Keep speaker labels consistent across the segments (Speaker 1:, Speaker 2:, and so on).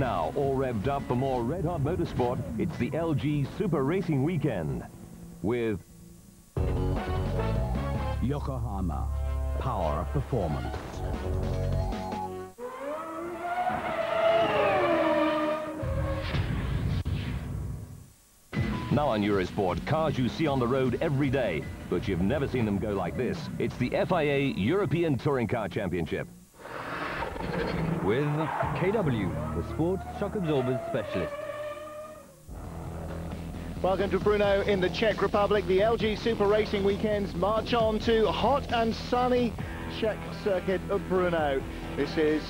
Speaker 1: Now, all revved up for more red-hot motorsport, it's the LG Super Racing Weekend with
Speaker 2: Yokohama, power of performance.
Speaker 1: Now on Eurosport, cars you see on the road every day, but you've never seen them go like this. It's the FIA European Touring Car Championship.
Speaker 3: With KW, the sports shock absorbers specialist.
Speaker 4: Welcome to Bruno in the Czech Republic. The LG Super Racing Weekends march on to hot and sunny Czech circuit of Bruno. This is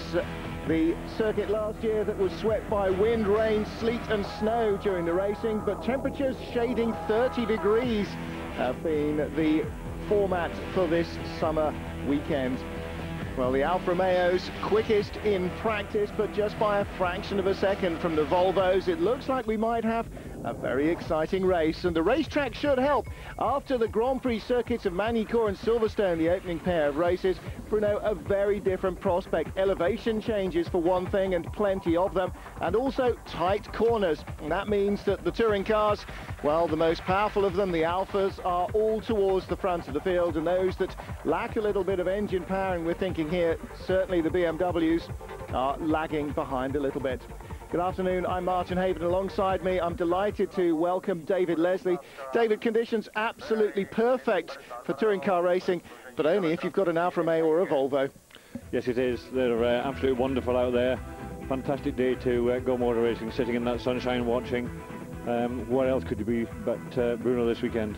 Speaker 4: the circuit last year that was swept by wind, rain, sleet and snow during the racing, but temperatures shading 30 degrees have been the format for this summer weekend. Well, the Alfa Romeos quickest in practice, but just by a fraction of a second from the Volvos. It looks like we might have a very exciting race, and the racetrack should help. After the Grand Prix circuits of Magny-Cours and Silverstone, the opening pair of races, Bruno, a very different prospect. Elevation changes for one thing, and plenty of them, and also tight corners. And that means that the touring cars, well, the most powerful of them, the Alfas, are all towards the front of the field, and those that lack a little bit of engine power, and we're thinking here, certainly the BMWs, are lagging behind a little bit. Good afternoon, I'm Martin Haven. Alongside me, I'm delighted to welcome David Leslie. David, conditions absolutely perfect for touring car racing, but only if you've got an Alfa Romeo or a Volvo.
Speaker 5: Yes, it is. They're absolutely wonderful out there. Fantastic day to go motor racing, sitting in that sunshine watching. What else could you be but Bruno this weekend?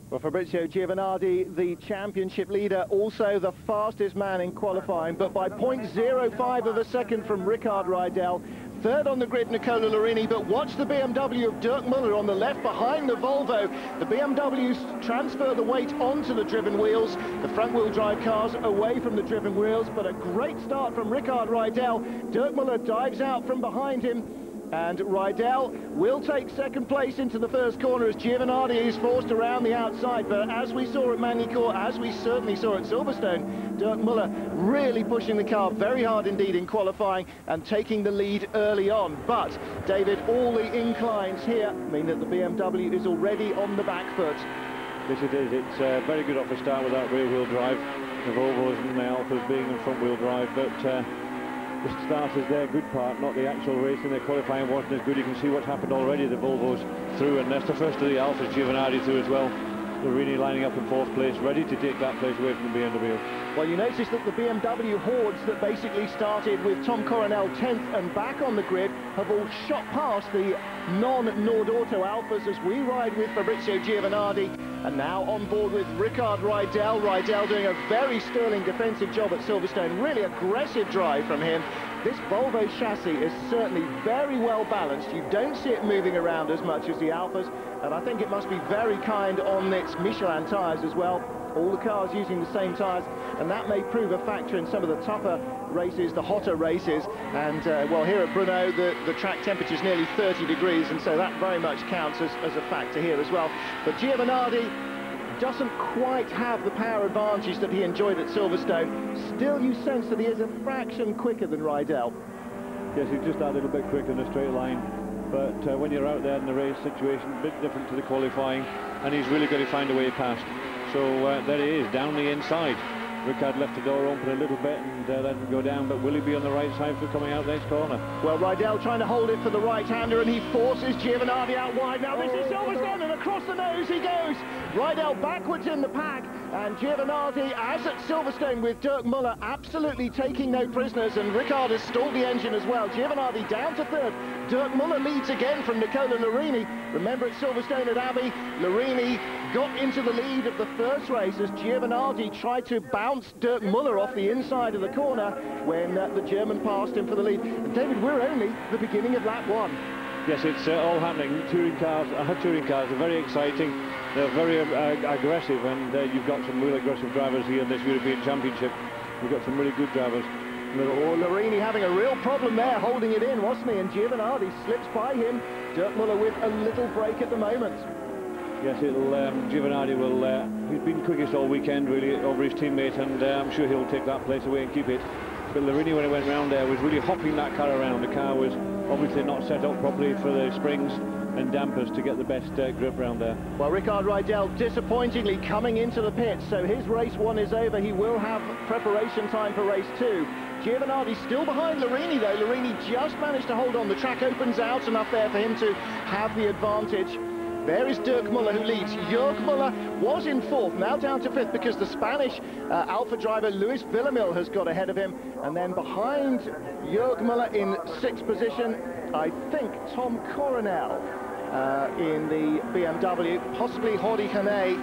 Speaker 4: Well, Fabrizio Giovanardi, the championship leader, also the fastest man in qualifying, but by 0.05 of a second from Rickard Rydell. Third on the grid, Nicola Lorini, but watch the BMW of Dirk Muller on the left behind the Volvo. The BMWs transfer the weight onto the driven wheels, the front-wheel drive cars away from the driven wheels, but a great start from Rickard Rydell. Dirk Muller dives out from behind him, and Rydell will take second place into the first corner as Giovanardi is forced around the outside. But as we saw at Magny-Cours, as we certainly saw at Silverstone, Dirk Muller really pushing the car very hard indeed in qualifying and taking the lead early on. But, David, all the inclines here mean that the BMW is already on the back foot.
Speaker 5: Yes, it is. It's very good off the start with that rear-wheel drive. The Volvos and the Alfas being in front-wheel drive, but the start is their good part, not the actual racing. The qualifying wasn't as good. You can see what's happened already. The Volvos through, and that's the first of the Alfas. Giovanardi through as well. They're really lining up in fourth place, ready to take that place away from the BMW.
Speaker 4: Well, you notice that the BMW hordes that basically started with Tom Coronel 10th and back on the grid have all shot past the non-Nord Auto Alfas as we ride with Fabrizio Giovanardi, and now on board with Rickard Rydell. Rydell doing a very sterling defensive job at Silverstone. Really aggressive drive from him. This Volvo chassis is certainly very well balanced. You don't see it moving around as much as the Alfas, and I think it must be very kind on its Michelin tyres as well. All the cars using the same tyres, and that may prove a factor in some of the tougher races, the hotter races. And well, here at Bruno, the track temperature is nearly 30 degrees, and so that very much counts as a factor here as well. But Giovanardi doesn't quite have the power advantage that he enjoyed at Silverstone. Still, you sense that he is a fraction quicker than Rydell.
Speaker 5: Yes, he's just that little bit quicker in a straight line. But when you're out there in the race situation, a bit different to the qualifying, and he's really going to find a way past. So there he is, down the inside. Rickard left the door open a little bit and let him go down, but will he be on the right side for coming out next corner?
Speaker 4: Well, Rydell trying to hold it for the right-hander, and he forces Giovanardi out wide. Now this is Silverstone, and across the nose he goes. Rydell backwards in the pack, and Giovanardi, as at Silverstone with Dirk Muller, absolutely taking no prisoners, and Rickard has stalled the engine as well. Giovanardi down to third. Dirk Muller leads again from Nicola Lorini. Remember at Silverstone at Abbey, Lorini got into the lead of the first race as Giovanardi tried to bounce Dirk Muller off the inside of the corner when the German passed him for the lead. And David, we're only the beginning of lap one.
Speaker 5: Yes, it's all happening. Touring cars are very exciting. They're very aggressive, and you've got some really aggressive drivers here in this European Championship. You've got some really good drivers.
Speaker 4: Oh, Lorini having a real problem there, holding it in, wasn't he? And Giovanardi slips by him. Dirk Muller with a little break at the moment.
Speaker 5: Yes, Giovanardi will, he's been quickest all weekend really over his teammate, and I'm sure he'll take that place away and keep it. but Larini, when he went round there, was really hopping that car around. The car was obviously not set up properly for the springs and dampers to get the best grip round there.
Speaker 4: Well, Rickard Rydell disappointingly coming into the pits, so his race 1 is over. He will have preparation time for race 2. Giovanardi still behind Larini though. Larini just managed to hold on. The track opens out enough there for him to have the advantage. There is Dirk Muller who leads. Jörg Muller was in 4th, now down to 5th because the Spanish Alfa driver Luis Villamil has got ahead of him. And then behind Jörg Muller in 6th position, I think Tom Coronel in the BMW, possibly Jordi Hane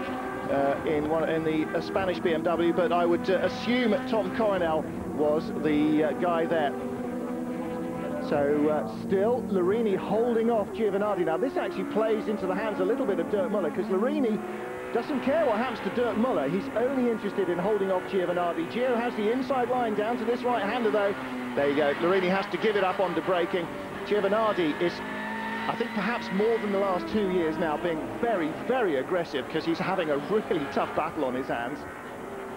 Speaker 4: in the Spanish BMW, but I would assume Tom Coronel was the guy there. So still Larini holding off Giovanardi. Now this actually plays into the hands a little bit of Dirk Muller, because Larini doesn't care what happens to Dirk Muller. He's only interested in holding off Giovanardi. Gio has the inside line down to this right-hander though. There you go. Larini has to give it up on debraking. Giovanardi is, I think, perhaps more than the last 2 years now, being very, very aggressive, because he's having a really tough battle on his hands.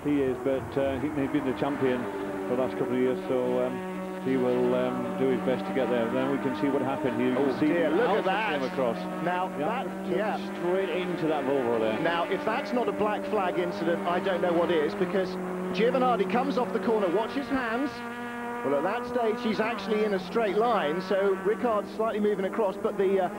Speaker 5: He is, but he's been the champion for the last couple of years, so he will do his best to get there. Then we can see what happened here.
Speaker 4: Oh dear, look at that.
Speaker 5: Across.
Speaker 4: Now, that,
Speaker 5: straight into that Volvo there.
Speaker 4: Now, if that's not a black flag incident, I don't know what is, because Giovanardi comes off the corner, watch his hands. Well, at that stage, he's actually in a straight line, so Rickard's slightly moving across, but the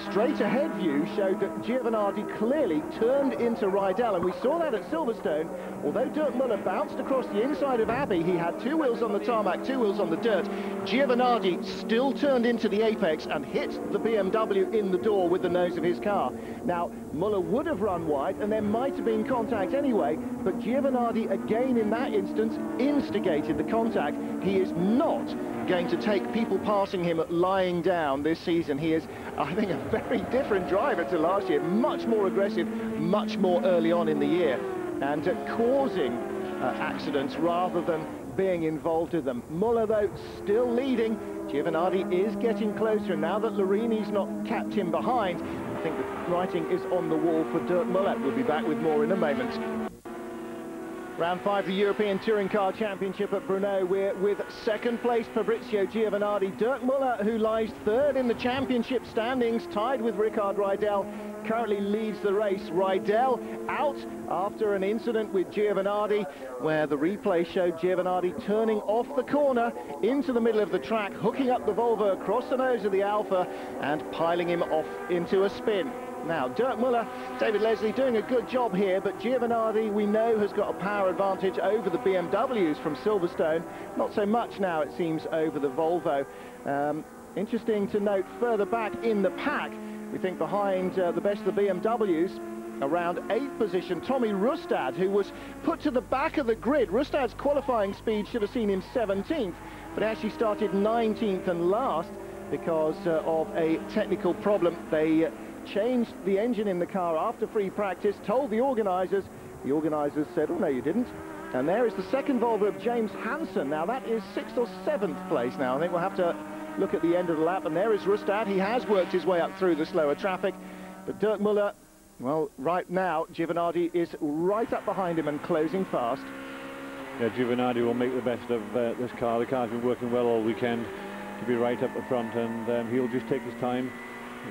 Speaker 4: straight-ahead view showed that Giovanardi clearly turned into Rydell, and we saw that at Silverstone. Although Dirk Muller bounced across the inside of Abbey, he had 2 wheels on the tarmac, 2 wheels on the dirt. Giovanardi still turned into the apex and hit the BMW in the door with the nose of his car. Now, Muller would have run wide, and there might have been contact anyway, but Giovanardi, again in that instance, instigated the contact. He is not going to take people passing him lying down this season. He is, I think, a very different driver to last year, much more aggressive, much more early on in the year, and causing accidents rather than being involved in them. Muller, though, still leading. Giovanardi is getting closer, and now that Larini's not kept him behind, I think the writing is on the wall for Dirk Muller. We'll be back with more in a moment. Round 5 of the European Touring Car Championship at Bruno. We're with 2nd place Fabrizio Giovanardi. Dirk Muller, who lies 3rd in the championship standings, tied with Rickard Rydell, currently leads the race. Rydell out after an incident with Giovanardi, where the replay showed Giovanardi turning off the corner into the middle of the track, hooking up the Volvo across the nose of the Alfa and piling him off into a spin. Now, Dirk Muller, David Leslie doing a good job here, but Giovanardi, we know, has got a power advantage over the BMWs from Silverstone. Not so much now, it seems, over the Volvo. Interesting to note, further back in the pack, we think behind the best of the BMWs, around 8th position, Tommy Rustad, who was put to the back of the grid. Rustad's qualifying speed should have seen him 17th, but actually started 19th and last because of a technical problem. They changed the engine in the car after free practice, told the organisers. The organisers said, oh no you didn't. And there is the 2nd Volvo of James Hansen. Now that is 6th or 7th place now. I think we'll have to look at the end of the lap, and there is Rustad. He has worked his way up through the slower traffic, but Dirk Muller, well, right now Giovanardi is right up behind him and closing fast.
Speaker 5: Yeah, Giovanardi will make the best of this car. The car's been working well all weekend to be right up the front, and he'll just take his time.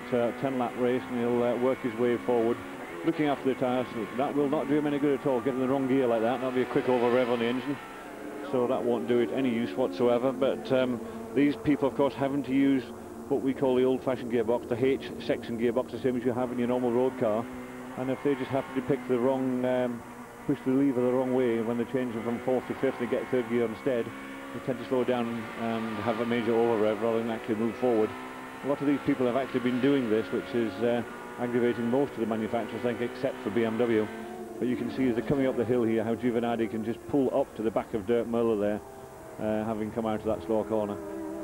Speaker 5: It's a 10-lap race, and he'll work his way forward, looking after the tyres. That will not do him any good at all, getting the wrong gear like that. That'll be a quick over rev on the engine, so that won't do it any use whatsoever. But these people, of course, having to use what we call the old-fashioned gearbox, the H-section gearbox, the same as you have in your normal road car. And if they just happen to pick the wrong, push the lever the wrong way when they're changing from 4th to 5th, they get 3rd gear instead, they tend to slow down and have a major over rev rather than actually move forward. A lot of these people have actually been doing this, which is aggravating most of the manufacturers, I think, except for BMW. But you can see as they're coming up the hill here how Giovanardi can just pull up to the back of Dirk Muller there, having come out of that slow corner.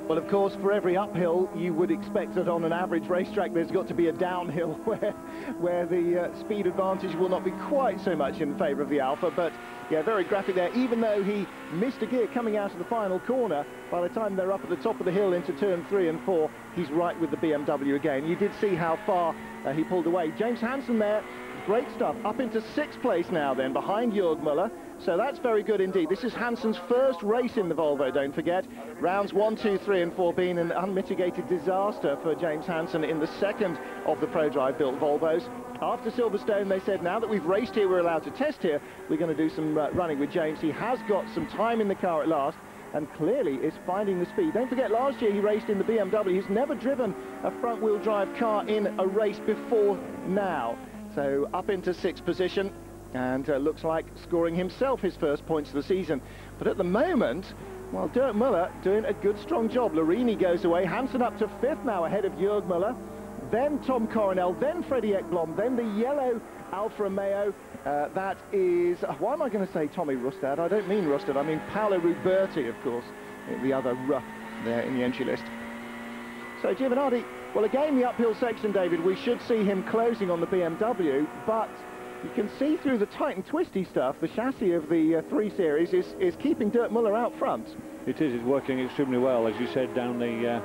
Speaker 4: Well, of course, for every uphill, you would expect that on an average racetrack there's got to be a downhill where the speed advantage will not be quite so much in favour of the Alfa. But, yeah, very graphic there. Even though he missed a gear coming out of the final corner, by the time they're up at the top of the hill into turn 3 and 4, he's right with the BMW again. You did see how far he pulled away. James Hansen there, great stuff. Up into 6th place now then, behind Jörg Muller. So that's very good indeed. This is Hansen's first race in the Volvo, don't forget. Rounds 1, 2, 3 and 4 being an unmitigated disaster for James Hansen in the second of the ProDrive built Volvos. After Silverstone, they said, now that we've raced here, we're allowed to test here, we're going to do some running with James. He has got some time in the car at last, and clearly is finding the speed. Don't forget, last year he raced in the BMW. He's never driven a front-wheel drive car in a race before now. So up into 6th position, and looks like scoring himself his first points of the season. But at the moment, well, Dirk Müller doing a good, strong job. Larini goes away. Hansen up to 5th now, ahead of Jörg Müller. Then Tom Coronel, then Freddie Ekblom, then the yellow Alfa Romeo. That is, why am I going to say Tommy Rustad? I don't mean Rustad, I mean Paolo Ruberti, of course, the other there in the entry list. So Giovinazzi, well, again, the uphill section, David, we should see him closing on the BMW, but you can see through the tight and twisty stuff, the chassis of the 3 Series is keeping Dirk Müller out front.
Speaker 5: It is, it's working extremely well. As you said, down the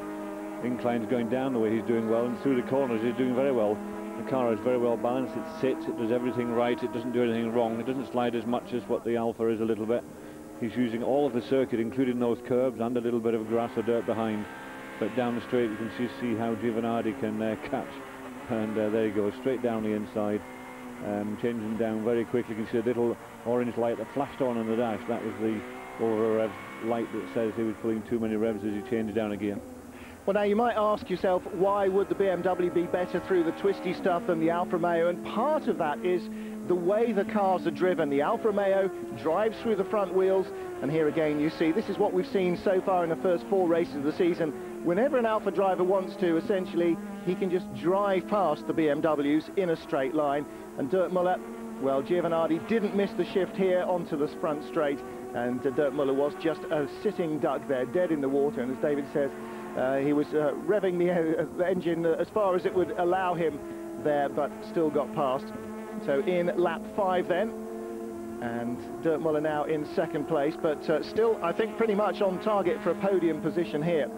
Speaker 5: inclines going down the way, he's doing well, and through the corners he's doing very well. The car is very well balanced, it sits, it does everything right, it doesn't do anything wrong, it doesn't slide as much as what the Alfa is a little bit. He's using all of the circuit, including those curbs and a little bit of grass or dirt behind. But down the straight you can see how Giovinazzi can catch, and there he goes, straight down the inside. Changing down very quickly. You can see a little orange light that flashed on the dash. That was the over-rev light that says he was pulling too many revs as he changed down a gear.
Speaker 4: Well, now you might ask yourself, why would the BMW be better through the twisty stuff than the Alfa Romeo? And part of that is the way the cars are driven. The Alfa Romeo drives through the front wheels, and here again you see, this is what we've seen so far in the first 4 races of the season. Whenever an Alfa driver wants to, essentially, he can just drive past the BMWs in a straight line. And Dirk Müller, well, Giovinazzi didn't miss the shift here onto the front straight, and Dirk Müller was just a sitting duck there, dead in the water. And as David says, he was revving the engine as far as it would allow him there, but still got past. So in lap 5 then, and Dirk Müller now in 2nd place, but still, I think, pretty much on target for a podium position here.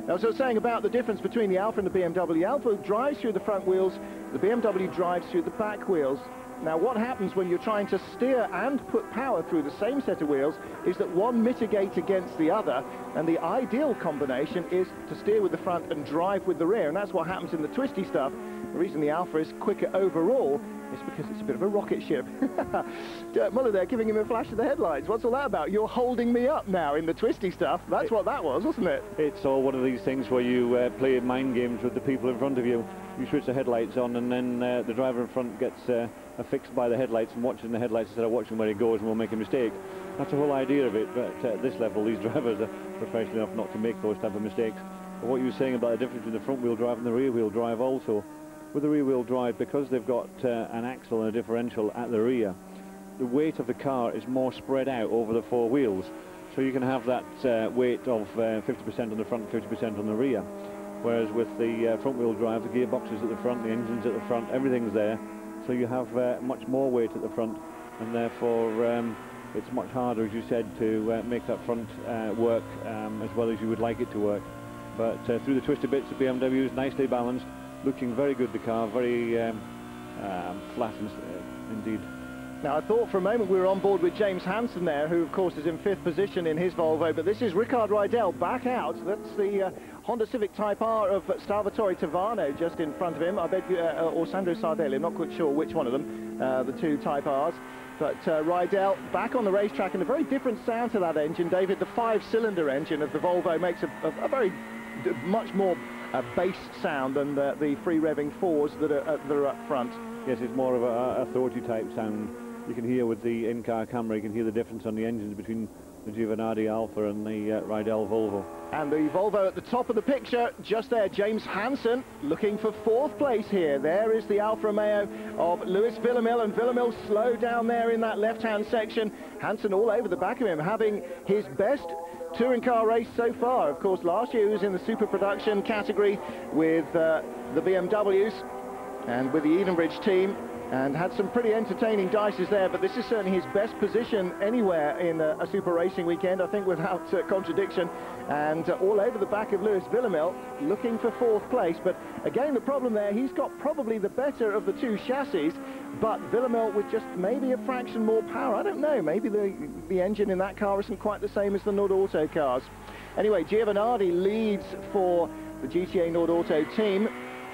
Speaker 4: Now, so saying about the difference between the Alfa and the BMW, the Alfa drives through the front wheels, the BMW drives through the back wheels. Now, what happens when you're trying to steer and put power through the same set of wheels is that one mitigates against the other, and the ideal combination is to steer with the front and drive with the rear, and that's what happens in the twisty stuff. The reason the Alfa is quicker overall is because it's a bit of a rocket ship. Dirk Müller there giving him a flash of the headlights. What's all that about? You're holding me up now in the twisty stuff. That's what that was, wasn't it?
Speaker 5: It's all one of these things where you play mind games with the people in front of you. You switch the headlights on, and then the driver in front gets affixed by the headlights and watching the headlights instead of watching where he goes, and will make a mistake. That's the whole idea of it, but at this level these drivers are professional enough not to make those type of mistakes. But what you were saying about the difference between the front wheel drive and the rear wheel drive also, with the rear wheel drive, because they've got an axle and a differential at the rear, the weight of the car is more spread out over the 4 wheels, so you can have that weight of 50% on the front, 50% on the rear. Whereas with the front wheel drive, the gearbox is at the front, the engine's at the front, everything's there, so you have much more weight at the front, and therefore it's much harder, as you said, to make that front work as well as you would like it to work. But through the twisted bits, the BMW is nicely balanced, looking very good, the car, very flat indeed.
Speaker 4: Now, I thought for a moment we were on board with James Hansen there, who of course is in 5th position in his Volvo, but this is Rickard Rydell back out. That's the Honda Civic Type R of Salvatore Tavano just in front of him. I beg you, or Sandro Sardelli, I'm not quite sure which one of them, the 2 Type Rs. But Rydell back on the racetrack, and a very different sound to that engine, David. The 5-cylinder engine of the Volvo makes a very much more bass sound than the free revving 4s that are up front.
Speaker 5: Yes, it's more of a authority type sound. You can hear with the in-car camera, you can hear the difference on the engines between the Giovinazzi Alfa and the Rydell Volvo.
Speaker 4: And the Volvo at the top of the picture, just there, James Hansen looking for 4th place here. There is the Alfa Romeo of Lewis Villamil, and Villamil slow down there in that left-hand section. Hansen all over the back of him, having his best touring car race so far. Of course, last year he was in the super production category with the BMWs and with the Edenbridge team. and had some pretty entertaining dices there, but this is certainly his best position anywhere in a super racing weekend, I think, without contradiction, and all over the back of Lewis Villemel, looking for 4th place. But again, the problem there, he's got probably the better of the two chassis, but Villemel with just maybe a fraction more power. I don't know, maybe the engine in that car isn't quite the same as the Nord Auto cars. Anyway, Giovanardi leads for the GTA Nord Auto team,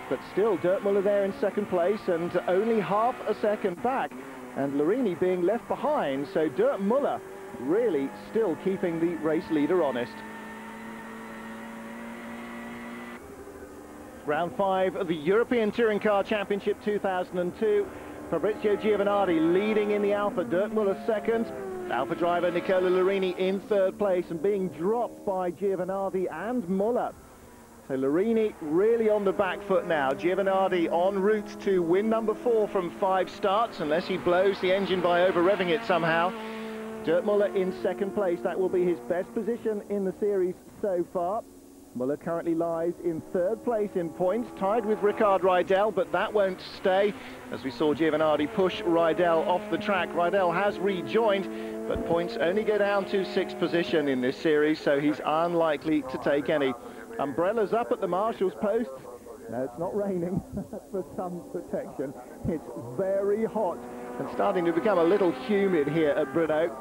Speaker 4: but still Dirk Muller there in 2nd place and only half a second back, and Larini being left behind, so Dirk Muller really still keeping the race leader honest. Round 5 of the European Touring Car Championship 2002. Fabrizio Giovanardi leading in the Alfa, Dirk Muller 2nd. Alfa driver Nicola Larini in 3rd place and being dropped by Giovanardi and Muller. So Larini really on the back foot now. Giovanardi en route to win number 4 from 5 starts, unless he blows the engine by over-revving it somehow. Dirk Muller in 2nd place. That will be his best position in the series so far. Muller currently lies in 3rd place in points, tied with Rickard Rydell, but that won't stay, as we saw Giovanardi push Rydell off the track. Rydell has rejoined, but points only go down to 6th position in this series, so he's unlikely to take any. Umbrellas up at the marshal's post. No, it's not raining. That's for sun protection. It's very hot and starting to become a little humid here at Bruno.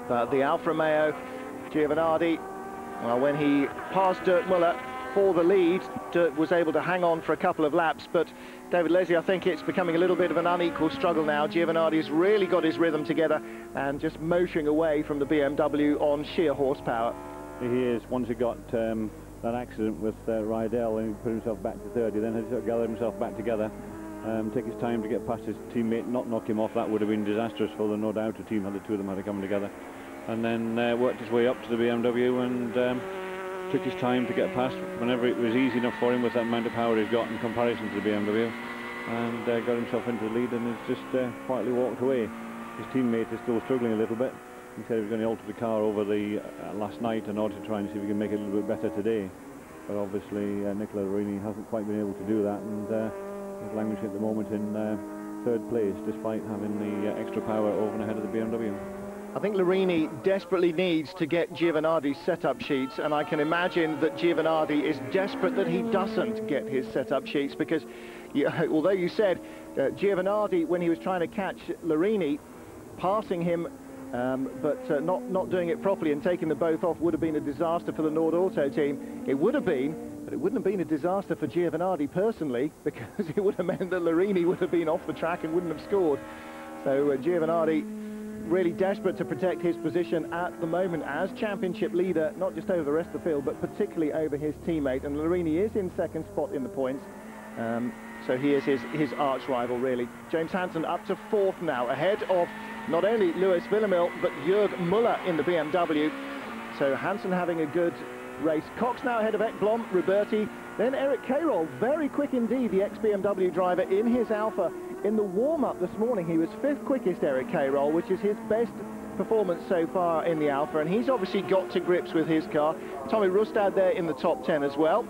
Speaker 4: But the Alfa Romeo, Giovanardi, well, when he passed Dirk Muller for the lead, Dirk was able to hang on for a couple of laps, but David Leslie, I think it's becoming a little bit of an unequal struggle now. Giovanardi's really got his rhythm together and just motoring away from the BMW on sheer horsepower.
Speaker 5: He is, once he got that accident with Rydell and he put himself back to 30, then had to gather himself back together, take his time to get past his teammate, not knock him off. That would have been disastrous for the Nord Auto team had the two of them had to come together, and then worked his way up to the BMW and took his time to get past whenever it was easy enough for him with that amount of power he's got in comparison to the BMW, and got himself into the lead and has just quietly walked away. His teammate is still struggling a little bit. He said he was going to alter the car over the last night in order to try and see if he can make it a little bit better today. But obviously Nicola Larini hasn't quite been able to do that, and is languishing at the moment in 3rd place, despite having the extra power over and ahead of the BMW.
Speaker 4: I think Larini desperately needs to get Giovanardi's setup sheets, and I can imagine that Giovanardi is desperate that he doesn't get his setup sheets, because although you said Giovanardi, when he was trying to catch Larini, passing him but not doing it properly and taking the both off would have been a disaster for the Nord Auto team. It would have been, but it wouldn't have been a disaster for Giovanardi personally, because it would have meant that Larini would have been off the track and wouldn't have scored. So Giovanardi really desperate to protect his position at the moment as championship leader, not just over the rest of the field, but particularly over his teammate. And Larini is in 2nd spot in the points. So he is his arch rival, really. James Hansen up to 4th now, ahead of not only Lewis Villemel, but Jörg Muller in the BMW. So Hansen having a good race. Cox now ahead of Ekblom, Roberti, then Eric Cairol, very quick indeed, the ex-BMW driver in his Alfa. In the warm-up this morning, he was 5th quickest, Eric Cairol, which is his best performance so far in the Alfa, and he's obviously got to grips with his car. Tommy Rustad there in the top 10 as well.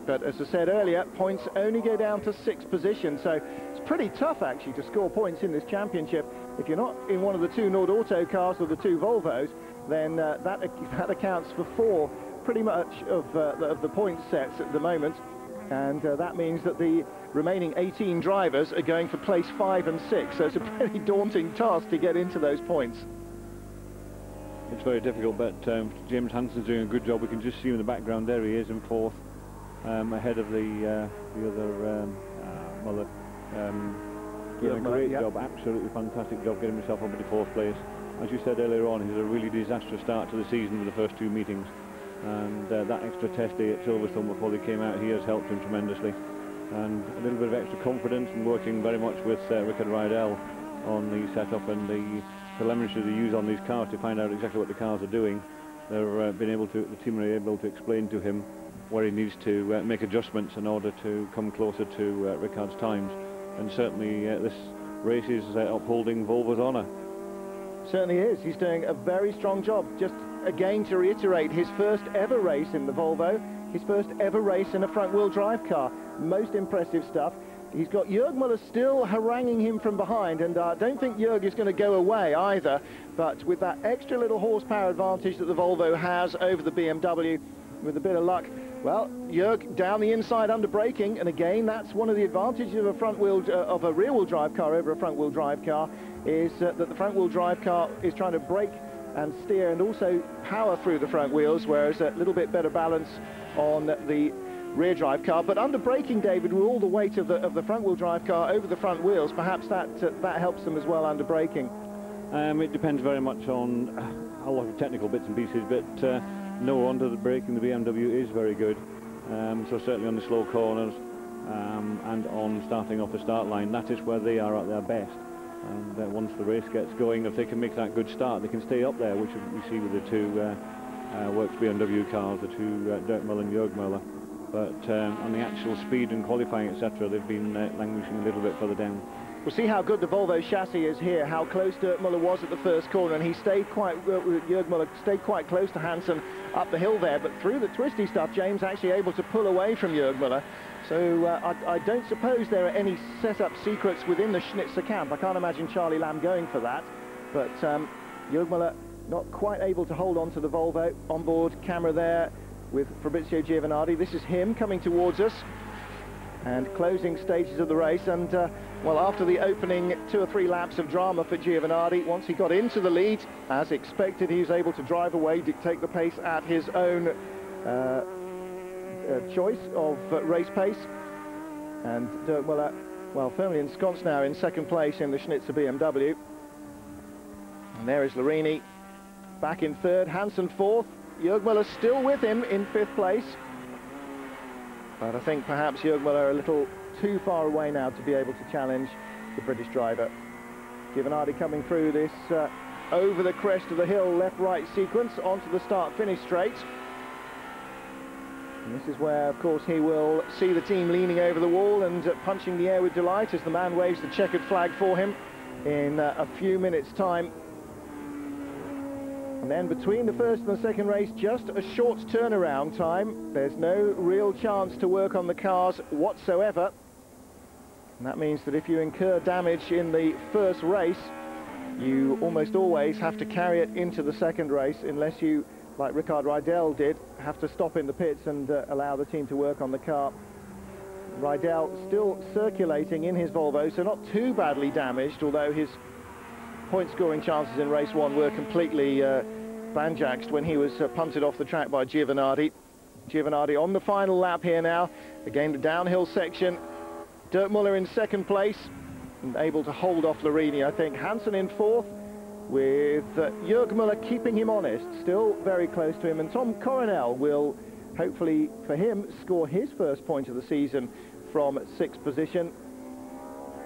Speaker 4: But as I said earlier, points only go down to 6th position, so it's pretty tough actually to score points in this championship. If you're not in one of the 2 Nord Auto cars or the 2 Volvos, then that accounts for 4 pretty much of the point sets at the moment, and that means that the remaining 18 drivers are going for place 5 and 6, so it's a pretty daunting task to get into those points.
Speaker 5: It's very difficult, but James Hansen's doing a good job. We can just see him in the background. There he is in 4th. Ahead of the other Muller, doing a great job, absolutely fantastic job getting himself up into 4th place. As you said earlier on, he's a really disastrous start to the season with the first 2 meetings, and that extra test day at Silverstone before they came out, he has helped him tremendously, and a little bit of extra confidence, and working very much with Rickard Rydell on the setup and the telemetry they use on these cars to find out exactly what the cars are doing. The team are able to explain to him where he needs to make adjustments in order to come closer to Rickard's times, and certainly this race is upholding Volvo's honour.
Speaker 4: Certainly is. He's doing a very strong job. Just again to reiterate, his first ever race in the Volvo, his first ever race in a front-wheel drive car. Most impressive stuff. He's got Jörg Müller still haranguing him from behind, and I don't think Jörg is going to go away either. But with that extra little horsepower advantage that the Volvo has over the BMW, with a bit of luck, well, Jörg down the inside under braking, and again, that's one of the advantages of a rear-wheel drive car over a front-wheel drive car, is that the front-wheel drive car is trying to brake and steer and also power through the front wheels, whereas a little bit better balance on the rear drive car. But under braking, David, with all the weight of the front-wheel drive car over the front wheels, perhaps that helps them as well under braking.
Speaker 5: It depends very much on a lot of technical bits and pieces, but no, under the braking the BMW is very good. So certainly on the slow corners and on starting off the start line, that is where they are at their best. And once the race gets going, if they can make that good start, they can stay up there, which we see with the two Works BMW cars, the two Dirk Müller and Jörg Müller. But on the actual speed and qualifying, etc., they've been languishing a little bit further down.
Speaker 4: We'll see how good the Volvo chassis is here, how close Dirk Müller was at the first corner, and he stayed Jörg Müller stayed quite close to Hansen up the hill there, but through the twisty stuff, James actually able to pull away from Jörg Müller. So I don't suppose there are any set-up secrets within the Schnitzer camp. I can't imagine Charlie Lamb going for that, but Jörg Müller not quite able to hold on to the Volvo. On-board camera there with Fabrizio Giovanardi. This is him coming towards us, and closing stages of the race. And well, after the opening 2 or 3 laps of drama for Giovanardi, once he got into the lead, as expected, he was able to drive away, dictate the pace at his own choice of race pace. And Dirk Müller, well, firmly ensconced now in second place in the Schnitzer BMW. And there is Larini back in third, Hansen fourth. Jörg Müller still with him in 5th place. But I think perhaps Jörg Müller a little too far away now to be able to challenge the British driver. Giovanardi coming through this over the crest of the hill, left-right sequence onto the start-finish straight. And this is where, of course, he will see the team leaning over the wall and punching the air with delight as the man waves the checkered flag for him in a few minutes' time. And then between the first and the second race, just a short turnaround time. There's no real chance to work on the cars whatsoever. And that means that if you incur damage in the first race, you almost always have to carry it into the second race, unless you, like Rickard Rydell did, have to stop in the pits and allow the team to work on the car. Rydell still circulating in his Volvo, so not too badly damaged, although his point-scoring chances in race 1 were completely banjaxed when he was punted off the track by Giovanardi. Giovanardi on the final lap here now. Again, the downhill section. Dirk Müller in second place and able to hold off Larini, I think. Hansen in fourth, with Jörg Müller keeping him honest, still very close to him. And Tom Coronel will, hopefully for him, score his first point of the season from 6th position.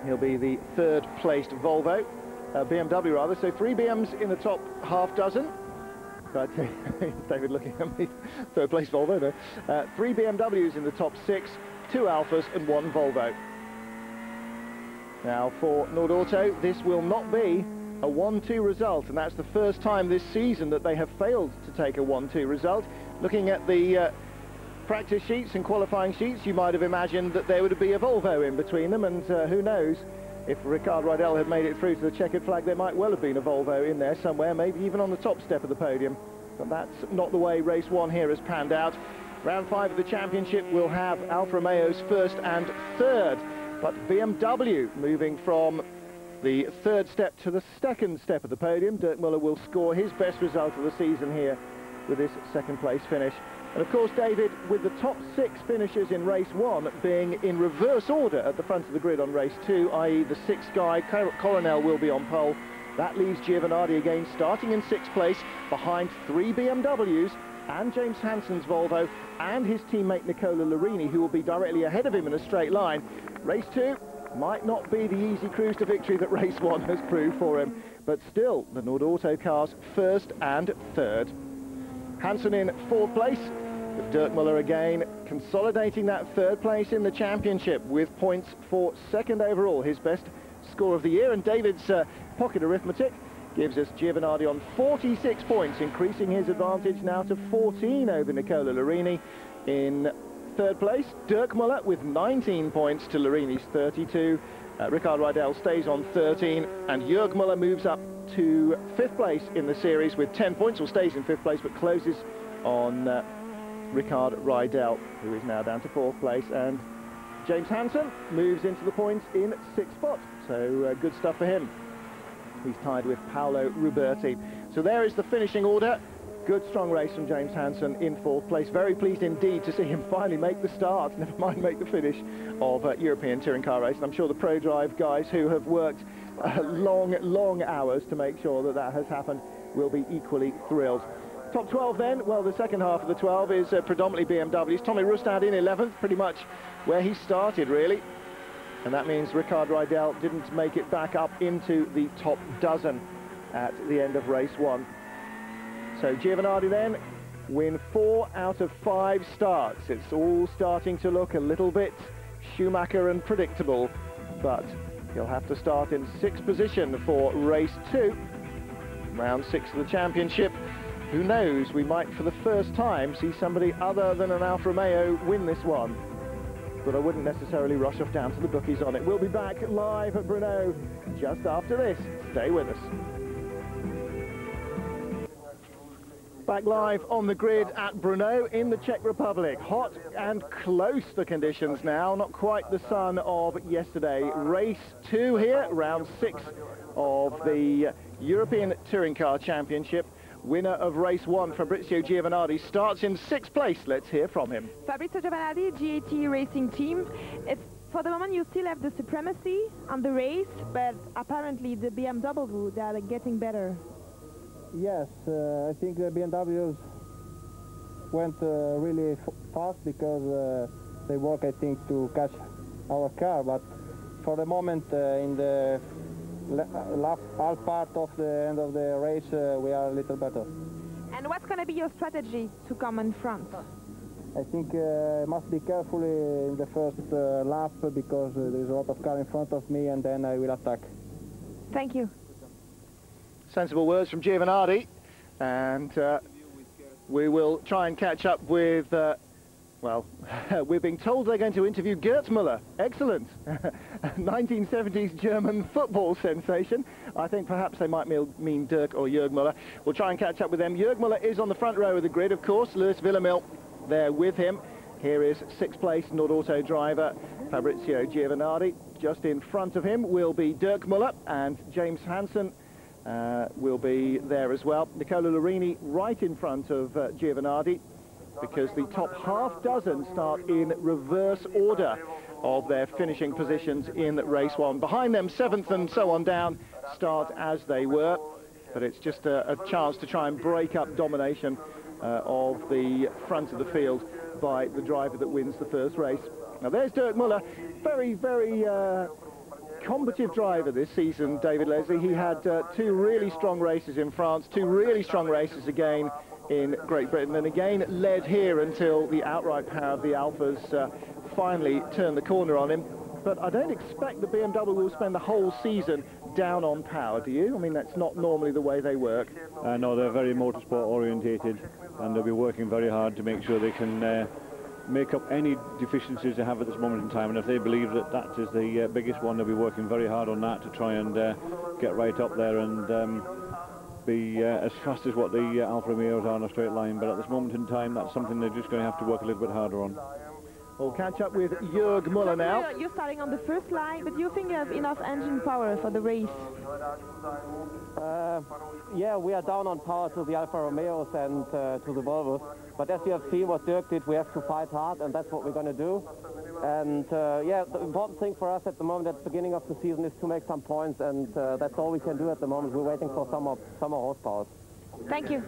Speaker 4: He'll be the 3rd placed Volvo. BMW rather, so 3 BMs in the top half dozen. But David looking at me, 3rd place Volvo there. 3 BMWs in the top 6, 2 Alfas and 1 Volvo. Now for Nordauto, this will not be a 1-2 result, and that's the first time this season that they have failed to take a 1-2 result. Looking at the practice sheets and qualifying sheets, you might have imagined that there would be a Volvo in between them, and who knows, if Rickard Rydell had made it through to the checkered flag, there might well have been a Volvo in there somewhere, maybe even on the top step of the podium. But that's not the way race 1 here has panned out. Round 5 of the championship will have Alfa Romeo's 1st and 3rd, but BMW moving from the 3rd step to the 2nd step of the podium. Dirk Müller will score his best result of the season here with this 2nd place finish. And of course, David, with the top 6 finishers in race 1 being in reverse order at the front of the grid on race 2, i.e. the 6th guy, Coronel, will be on pole. That leaves Giovanardi again starting in 6th place behind 3 BMWs and James Hansen's Volvo and his teammate Nicola Larini, who will be directly ahead of him in a straight line. Race 2 might not be the easy cruise to victory that race 1 has proved for him, but still the Nordauto cars 1st and 3rd. Hansen in 4th place, with Dirk Müller again consolidating that 3rd place in the championship with points for 2nd overall, his best score of the year. And David's pocket arithmetic gives us Giovanardi on 46 points, increasing his advantage now to 14 over Nicola Larini in third place. Dirk Müller with 19 points to Lorini's 32. Rickard Rydell stays on 13, and Jörg Müller moves up to 5th place in the series with 10 points, or stays in 5th place, but closes on Rickard Rydell, who is now down to 4th place. And James Hansen moves into the points in 6th spot, so good stuff for him. He's tied with Paolo Ruberti. So there is the finishing order. Good strong race from James Hansen in 4th place. Very pleased indeed to see him finally make the start, never mind make the finish of European Touring Car Race. And I'm sure the ProDrive guys who have worked long hours to make sure that that has happened will be equally thrilled. Top 12 then, well, the second half of the 12 is predominantly BMWs. Tommy Rustad in 11th, pretty much where he started really. And that means Rickard Rydell didn't make it back up into the top dozen at the end of race 1. So Giovanardi then win 4 out of 5 starts. It's all starting to look a little bit Schumacher and predictable, but he'll have to start in 6th position for race 2, round 6 of the championship. Who knows, we might for the first time see somebody other than an Alfa Romeo win this one. But I wouldn't necessarily rush off down to the bookies on it. We'll be back live at Bruno just after this. Stay with us. Back live on the grid at Bruno in the Czech Republic. Hot and close the conditions now, not quite the sun of yesterday. Race 2 here, round 6 of the European Touring Car Championship. Winner of race 1, Fabrizio Giovanardi, starts in 6th place. Let's hear from him.
Speaker 6: Fabrizio Giovanardi, GAT Racing Team. For the moment, you still have the supremacy on the race, but apparently the BMW, they are getting better.
Speaker 7: Yes, I think the BMWs went really fast because they work, I think, to catch our car. But for the moment, in the last half part of the end of the race, we are a little better.
Speaker 6: And what's going to be your strategy to come in front?
Speaker 7: I think I must be careful in the first lap because there's a lot of car in front of me, and then I will attack.
Speaker 6: Thank you.
Speaker 4: Sensible words from Giovanardi, and we will try and catch up with, well, we're being told they're going to interview Gerd Müller. Excellent. 1970s German football sensation. I think perhaps they might mean Dirk or Jörg Müller. We'll try and catch up with them. Jörg Müller is on the front row of the grid, of course. Lewis Villamil there with him. Here is 6th place Nordauto driver Fabrizio Giovanardi. Just in front of him will be Dirk Müller, and James Hansen will be there as well. Nicola Lorini right in front of Giovanardi, because the top half dozen start in reverse order of their finishing positions in race 1. Behind them, 7th and so on down, start as they were, but it's just a chance to try and break up domination of the front of the field by the driver that wins the first race. Now there's Dirk Müller, very combative driver this season, David Leslie. He had 2 really strong races in France, 2 really strong races again in Great Britain, and again led here until the outright power of the Alfas finally turned the corner on him. But I don't expect the BMW will spend the whole season down on power, do you? I mean, that's not normally the way they work.
Speaker 5: No, they're very motorsport orientated, and they'll be working very hard to make sure they can make up any deficiencies they have at this moment in time. And if they believe that that is the biggest one, they'll be working very hard on that to try and get right up there and be as fast as what the Alfa Romeos are on a straight line. But at this moment in time, that's something they're just going to have to work a little bit harder on.
Speaker 4: We'll catch up with Jörg Müller now.
Speaker 6: You're starting on the first line, but you think you have enough engine power for the race?
Speaker 7: Yeah, we are down on power to the Alfa Romeos and to the Volvos. But as you have seen what Dirk did, we have to fight hard, and that's what we're going to do. And yeah, the important thing for us at the moment, at the beginning of the season, is to make some points, and that's all we can do at the moment. We're waiting for some more horsepower.
Speaker 6: Thank you.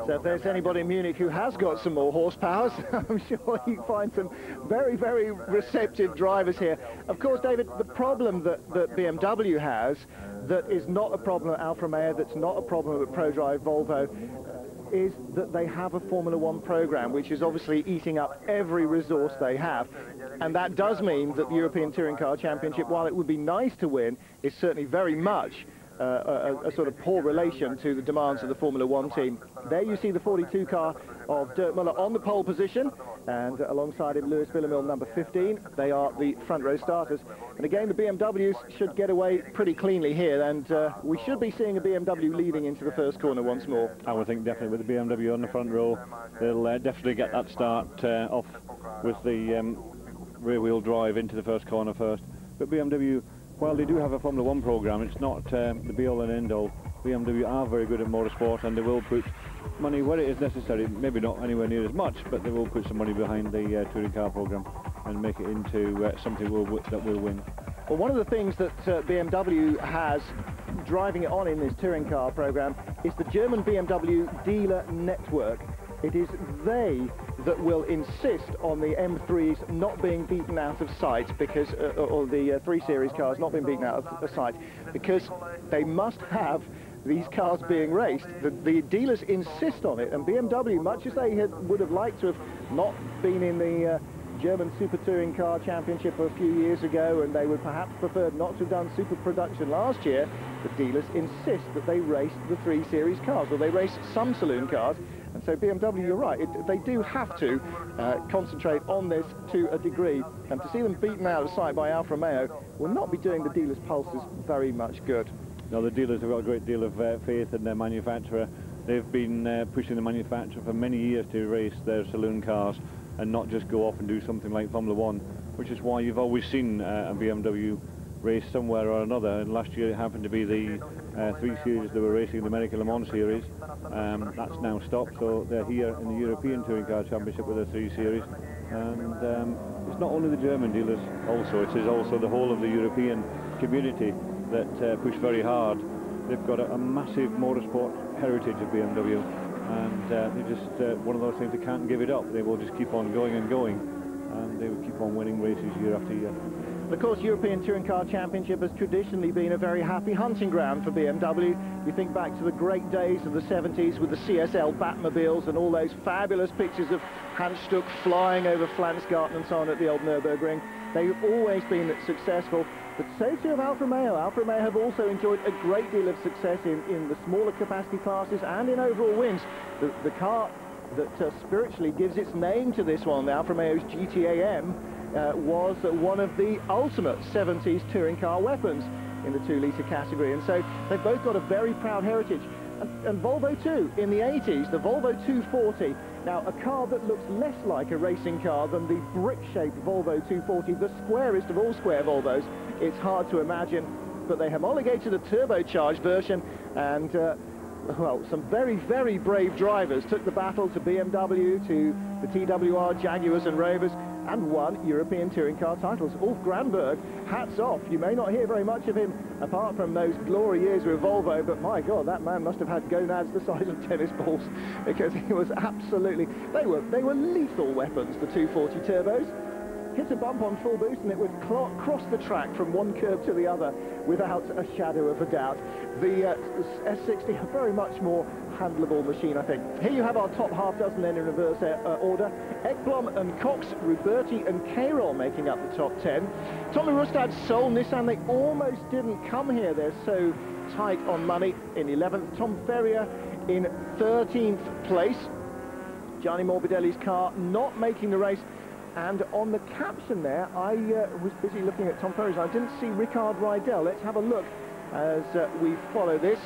Speaker 4: So if there's anybody in Munich who has got some more horsepower, I'm sure you find some very receptive drivers here. Of course, David, the problem that BMW has, that is not a problem at Alfa Romeo, that's not a problem at ProDrive Volvo, is that they have a Formula 1 program, which is obviously eating up every resource they have. And that does mean that the European Touring Car Championship, while it would be nice to win, is certainly very much a sort of poor relation to the demands of the Formula 1 team. There you see the 42 car of Dirk Müller on the pole position, and alongside him Lewis Villamil, number 15. They are the front row starters. And again, the BMWs should get away pretty cleanly here, and we should be seeing a BMW leading into the first corner once more.
Speaker 5: I would think definitely with the BMW on the front row, they'll definitely get that start off with the rear-wheel drive into the first corner first. But BMW, while they do have a Formula 1 programme, it's not the be-all and end-all. BMW are very good at motorsport, and they will put money where it is necessary, maybe not anywhere near as much, but they will put some money behind the touring car programme and make it into something that will win.
Speaker 4: Well, one of the things that BMW has driving it on in this touring car programme is the German BMW dealer network. It is they that will insist on the M3s not being beaten out of sight, because, or the 3 Series cars not being beaten out of sight, because they must have these cars being raced. The dealers insist on it, and BMW, much as they would have liked to have not been in the German Super Touring Car Championship a few years ago, and they would perhaps preferred not to have done Super Production last year, the dealers insist that they race the 3 Series cars, or they race some saloon cars. And so BMW, you're right, they do have to concentrate on this to a degree, and to see them beaten out of sight by Alfa Romeo will not be doing the dealers' pulses very much good.
Speaker 5: No, the dealers have got a great deal of faith in their manufacturer. They've been pushing the manufacturer for many years to race their saloon cars and not just go off and do something like Formula 1, which is why you've always seen a BMW race somewhere or another. And last year it happened to be the 3 Series that were racing the American Le Mans Series. That's now stopped, so they're here in the European Touring Car Championship with their 3 Series. And it's not only the German dealers, also it is also the whole of the European community that push very hard. They've got a massive motorsport heritage of BMW, and they're just one of those things they can't give it up. They will just keep on going and going, and they will keep on winning races year after year.
Speaker 4: Of course, European Touring Car Championship has traditionally been a very happy hunting ground for BMW. You think back to the great days of the 70s with the CSL Batmobiles and all those fabulous pictures of Hans Stuck flying over Flansgarten and so on at the old Nürburgring. They've always been successful, but so too have Alfa Romeo. Alfa Romeo have also enjoyed a great deal of success in the smaller capacity classes and in overall wins. The car that spiritually gives its name to this one, the Alfa Romeo's GT-AM, was one of the ultimate 70s touring car weapons in the 2-litre category, and so they've both got a very proud heritage. And Volvo too, in the 80s, the Volvo 240, now a car that looks less like a racing car than the brick-shaped Volvo 240, the squarest of all square Volvos. It's hard to imagine, but they homologated a turbocharged version, and well, some very, very brave drivers took the battle to BMW, to the TWR, Jaguars and Rovers, and won European touring car titles. Ulf Granberg, hats off. You may not hear very much of him apart from those glory years with Volvo, but my God, that man must have had gonads the size of tennis balls, because he was absolutely, they were lethal weapons, the 240 turbos. Hit a bump on full boost and it would cross the track from one curve to the other without a shadow of a doubt. The S60, a very much more handleable machine, I think. Here you have our top half dozen then in reverse order. Ekblom and Cox, Ruberti and Cairol making up the top 10. Tommy Rustad's Seoul Nissan, they almost didn't come here. They're so tight on money in 11th. Tom Ferrier in 13th place. Gianni Morbidelli's car not making the race. And on the caption there, I was busy looking at Tom Ferrier's. I didn't see Ricard Rydell. Let's have a look as we follow this.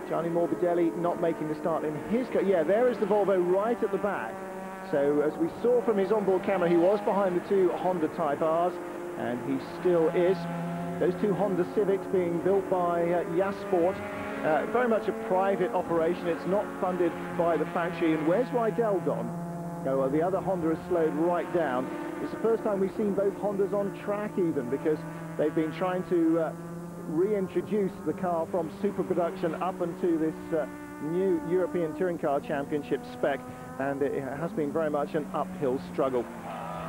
Speaker 4: Gianni Morbidelli not making the start in his car. Yeah, there is the Volvo right at the back. So as we saw from his onboard camera, he was behind the 2 Honda Type Rs, and he still is. Those 2 Honda Civics being built by Eurosport. Very much a private operation. It's not funded by the factory. And where's Rydell gone? Oh, well, the other Honda has slowed right down. It's the first time we've seen both Hondas on track even, because they've been trying to reintroduce the car from super production up into this new European Touring Car Championship spec, and it has been very much an uphill struggle.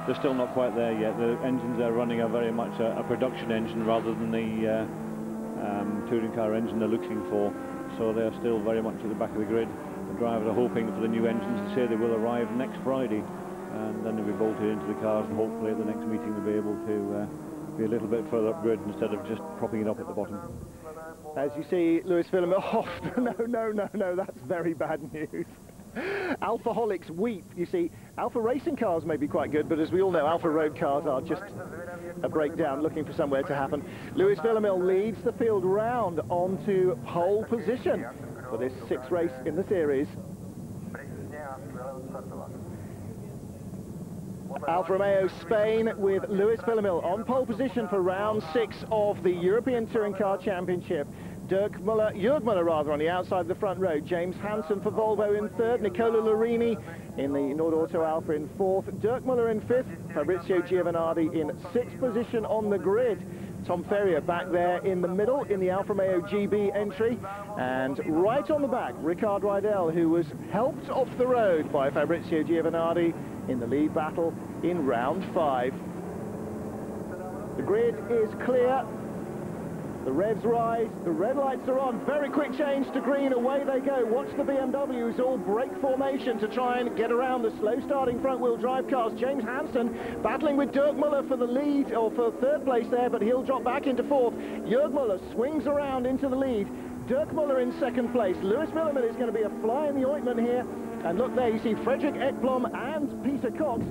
Speaker 5: They're still not quite there yet. The engines they're running are very much a production engine rather than the touring car engine they're looking for, so they're still very much at the back of the grid. The drivers are hoping for the new engines to say they will arrive next Friday, and then they'll be bolted into the cars, and hopefully at the next meeting they'll be able to be a little bit further up grid instead of just propping it up at the bottom.
Speaker 4: As you see, Lewis Villamil, oh, no, that's very bad news. Alphaholics weep. You see, Alfa racing cars may be quite good, but as we all know, Alfa road cars are just a breakdown, looking for somewhere to happen. Lewis Villamil leads the field round onto pole position for this 6th race in the series. Alfa Romeo Spain with Lewis Villamil on pole position for round 6 of the European Touring Car Championship. Jörg Müller rather, on the outside of the front row. James Hansen for Volvo in 3rd. Nicola Larini in the Nordauto Alfa in 4th. Jörg Müller in 5th. Fabrizio Giovanardi in 6th position on the grid. Tom Ferrier back there in the middle in the Alfa Romeo GB entry. And right on the back, Rickard Rydell, who was helped off the road by Fabrizio Giovanardi in the lead battle in round 5. The grid is clear. The revs rise, the red lights are on, very quick change to green, away they go. Watch the BMWs all break formation to try and get around the slow starting front wheel drive cars. James Hansen battling with Jörg Müller for the lead, or for 3rd place there, but he'll drop back into 4th. Jörg Müller swings around into the lead. Dirk Müller in 2nd place. Lewis Villamil is going to be a fly in the ointment here. And look there, you see Frederick Ekblom and Peter Cox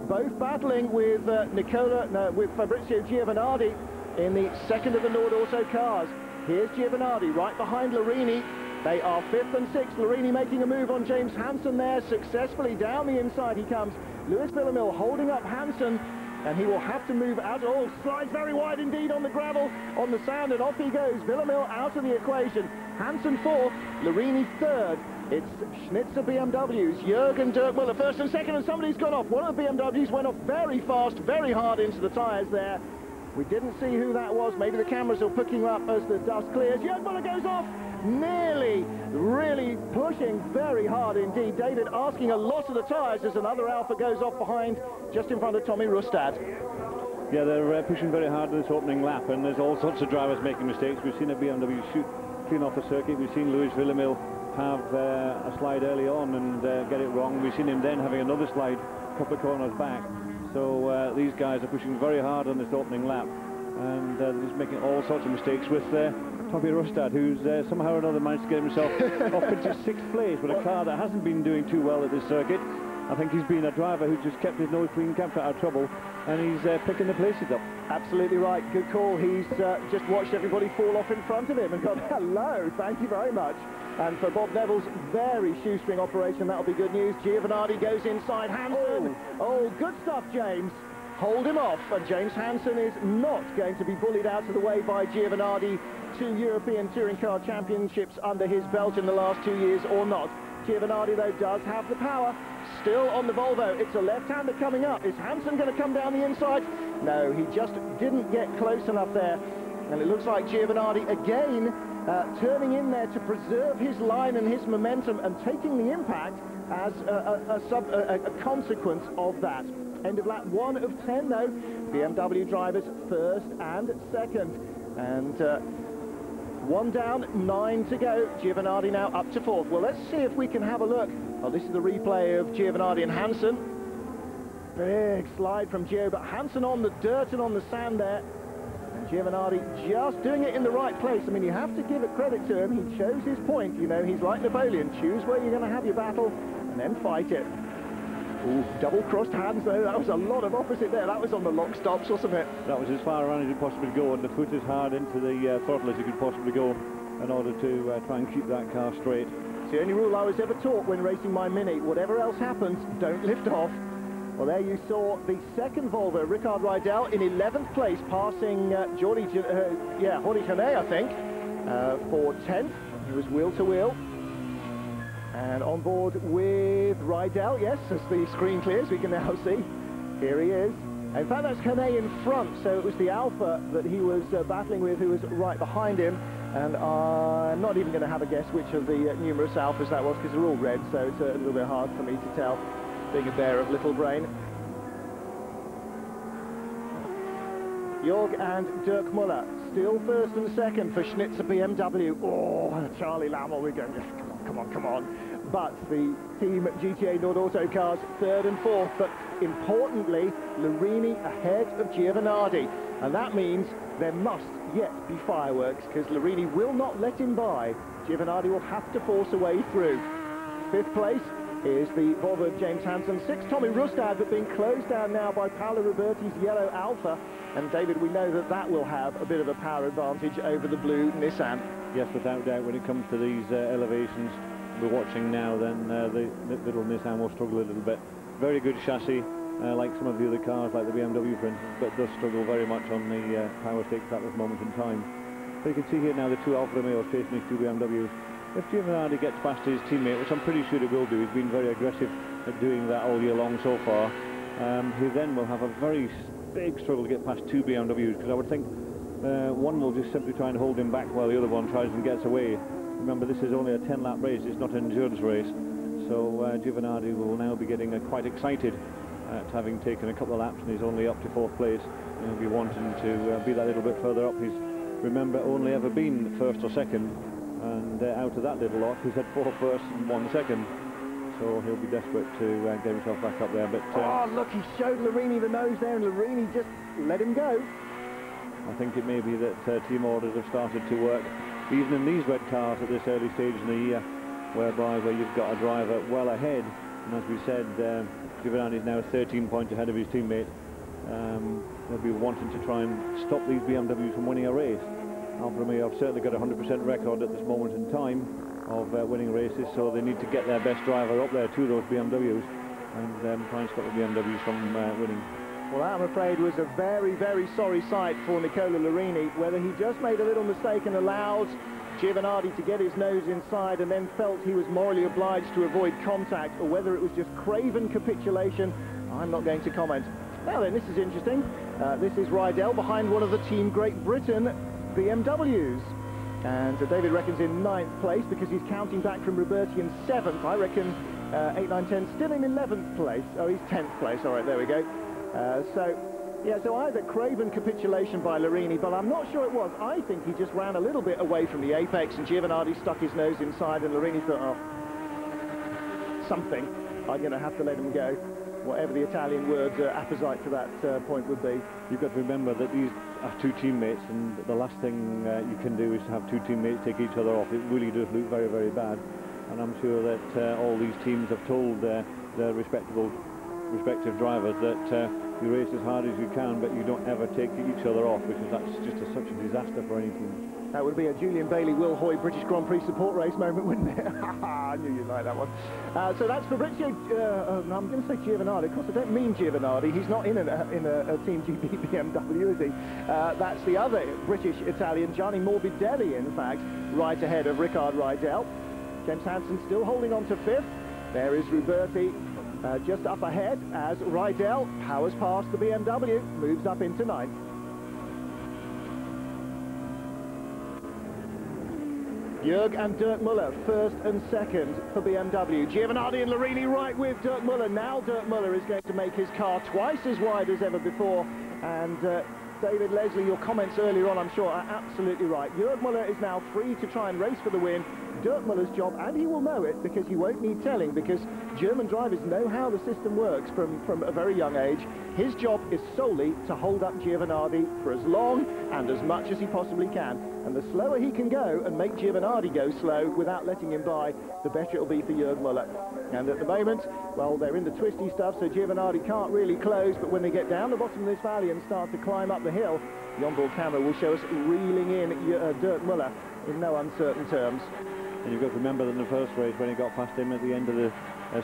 Speaker 4: both battling with with Fabrizio Giovanardi in the 2nd of the Nordauto cars. Here's Giovanardi right behind Larini. They are 5th and 6th. Larini making a move on James Hansen there successfully. Down the inside he comes. Lewis Villamil holding up Hansen, and he will have to move out. Oh, slides very wide indeed on the gravel, on the sand, and off he goes. Villamil out of the equation. Hansen 4th, Larini 3rd. It's Schnitzer BMWs, Jörg and Dirk Müller 1st and 2nd, and somebody's gone off. One of the BMWs went off very fast, very hard into the tyres there. We didn't see who that was. Maybe the cameras are picking up as the dust clears. Jörg Müller goes off, nearly, really pushing very hard indeed. David asking a lot of the tyres as another Alfa goes off behind, just in front of Tommy Rustad.
Speaker 5: Yeah, they're pushing very hard in this opening lap, and there's all sorts of drivers making mistakes. We've seen a BMW shoot clean off the circuit. We've seen Lewis Villamil have a slide early on and get it wrong. We've seen him then having another slide a couple of corners back. So these guys are pushing very hard on this opening lap, and they're just making all sorts of mistakes with Tommy Rustad, who's somehow or another managed to get himself off into 6th place with a car that hasn't been doing too well at this circuit. I think he's been a driver who just kept his nose clean, kept out of trouble, and he's picking the places up.
Speaker 4: Absolutely right, good call. He's just watched everybody fall off in front of him and gone, hello, thank you very much. And for Bob Neville's very shoestring operation, that'll be good news. Giovanardi goes inside Hansen. Oh, good stuff, James. Hold him off, and James Hansen is not going to be bullied out of the way by Giovanardi. 2 European Touring Car Championships under his belt in the last 2 years, or not. Giovanardi, though, does have the power. Still on the Volvo. It's a left-hander coming up. Is Hansen going to come down the inside? No, he just didn't get close enough there. And it looks like Giovanardi again turning in there to preserve his line and his momentum, and taking the impact as a consequence of that. End of lap 1 of 10 though. BMW drivers 1st and 2nd. And 1 down, 9 to go. Giovanardi now up to 4th. Well, let's see if we can have a look. Oh, this is the replay of Giovanardi and Hansen. Big slide from Gio, but Hansen on the dirt and on the sand there. And Giovanardi just doing it in the right place. I mean, you have to give it credit to him. He chose his point. You know, he's like Napoleon. Choose where you're going to have your battle and then fight it. Ooh, double-crossed hands though. That was a lot of opposite there. That was on the lock stops, wasn't it?
Speaker 5: That was as far around as you could possibly go, and the foot as hard into the throttle as you could possibly go in order to try and keep that car straight.
Speaker 4: It's the only rule I was ever taught when racing my Mini. Whatever else happens, don't lift off. Well, there you saw the 2nd Volvo, Rickard Rydell, in 11th place, passing Jordi Kane, I think, for 10th. He was wheel-to-wheel. And on board with Rydell, yes, as the screen clears, we can now see. Here he is. In fact, that's Kane in front, so it was the Alfa that he was battling with, who was right behind him. And I'm not even going to have a guess which of the numerous Alfas that was, because they're all red, so it's a little bit hard for me to tell, being a bear of little brain. Jörg and Dirk Müller, still 1st and 2nd for Schnitzer BMW. Oh, Charlie Lammel, we're going, come on. But the Team GTA Nordauto cars 3rd and 4th, but importantly, Larini ahead of Giovanardi. And that means there must yet be fireworks, because Larini will not let him by. Giovanardi will have to force a way through. 5th place, is the Volvo of James Hansen. 6 Tommy Rustad, but being closed down now by Paolo Roberti's yellow Alfa. And David, we know that that will have a bit of a power advantage over the blue Nissan.
Speaker 5: Yes, without doubt, when it comes to these elevations we're watching now, then the little Nissan will struggle a little bit. Very good chassis, like some of the other cars, like the BMW for instance, but does struggle very much on the power stakes at this moment in time. So you can see here now the 2 Alfa Romeos chasing these 2 BMWs. If Giovanardi gets past his teammate, which I'm pretty sure he will do, he's been very aggressive at doing that all year long so far, he then will have a very big struggle to get past 2 BMWs, because I would think one will just simply try and hold him back while the other one tries and gets away. Remember, this is only a 10-lap race, it's not an endurance race, so Giovanardi will now be getting quite excited at having taken a couple of laps, and he's only up to 4th place. He'll be wanting to be that little bit further up. He's, remember, only ever been 1st or 2nd, and out of that little lot, he's had 4 firsts and 1 second. So he'll be desperate to get himself back up there. But
Speaker 4: oh, look, he showed Larini the nose there, and Larini just let him go.
Speaker 5: I think it may be that team orders have started to work, even in these red cars at this early stage in the year, where you've got a driver well ahead. And as we said, Giovanardi is now 13 points ahead of his teammate. They'll be wanting to try and stop these BMWs from winning a race. Alfa Romeo have certainly got a 100% record at this moment in time of winning races, so they need to get their best driver up there to those BMWs and try and stop the BMWs from winning.
Speaker 4: Well, that, I'm afraid, was a very, very sorry sight for Nicola Larini. Whether he just made a little mistake and allowed Giovanardi to get his nose inside and then felt he was morally obliged to avoid contact, or whether it was just craven capitulation, I'm not going to comment. Now then, this is interesting. This is Rydell behind one of the Team Great Britain BMWs. And David reckons in 9th place because he's counting back from Roberti in 7th. I reckon 8, 9, 10 still in 11th place. Oh, he's 10th place. All right, there we go. So either craven capitulation by Larini, but I'm not sure it was. I think he just ran a little bit away from the apex, and Giovanardi stuck his nose inside, and Larini thought, oh, something, I'm going to have to let him go. Whatever the Italian word apposite to that point would be.
Speaker 5: You've got to remember that these are 2 teammates, and the last thing you can do is to have 2 teammates take each other off. It really does look very, very bad, and I'm sure that all these teams have told their respective drivers that you race as hard as you can, but you don't ever take each other off, because that's just such a disaster for any team.
Speaker 4: That would be a Julian Bailey, Will Hoy British Grand Prix support race moment, wouldn't it? I knew you'd like that one. So that's Fabrizio, I'm going to say Giovanardi. Of course, I don't mean Giovanardi. He's not in a Team GB BMW, is he? That's the other British-Italian, Gianni Morbidelli, in fact, right ahead of Rickard Rydell. James Hansen still holding on to 5th. There is Roberti just up ahead as Rydell powers past the BMW, moves up into 9th. Jörg and Dirk Müller, 1st and 2nd for BMW. Giovanardi and Larini right with Dirk Müller. Now Dirk Müller is going to make his car twice as wide as ever before. And David, Leslie, your comments earlier on, I'm sure, are absolutely right. Jörg Müller is now free to try and race for the win. Dirk Müller's job, and he will know it because he won't need telling, because German drivers know how the system works from a very young age. His job is solely to hold up Giovanardi for as long and as much as he possibly can. And the slower he can go and make Giovanardi go slow without letting him by, the better it'll be for Jörg Müller. And at the moment, well, they're in the twisty stuff, so Giovanardi can't really close, but when they get down the bottom of this valley and start to climb up the hill, the onboard camera will show us reeling in Dirk Müller in no uncertain terms.
Speaker 5: And you've got to remember that in the first race, when he got past him at the end of the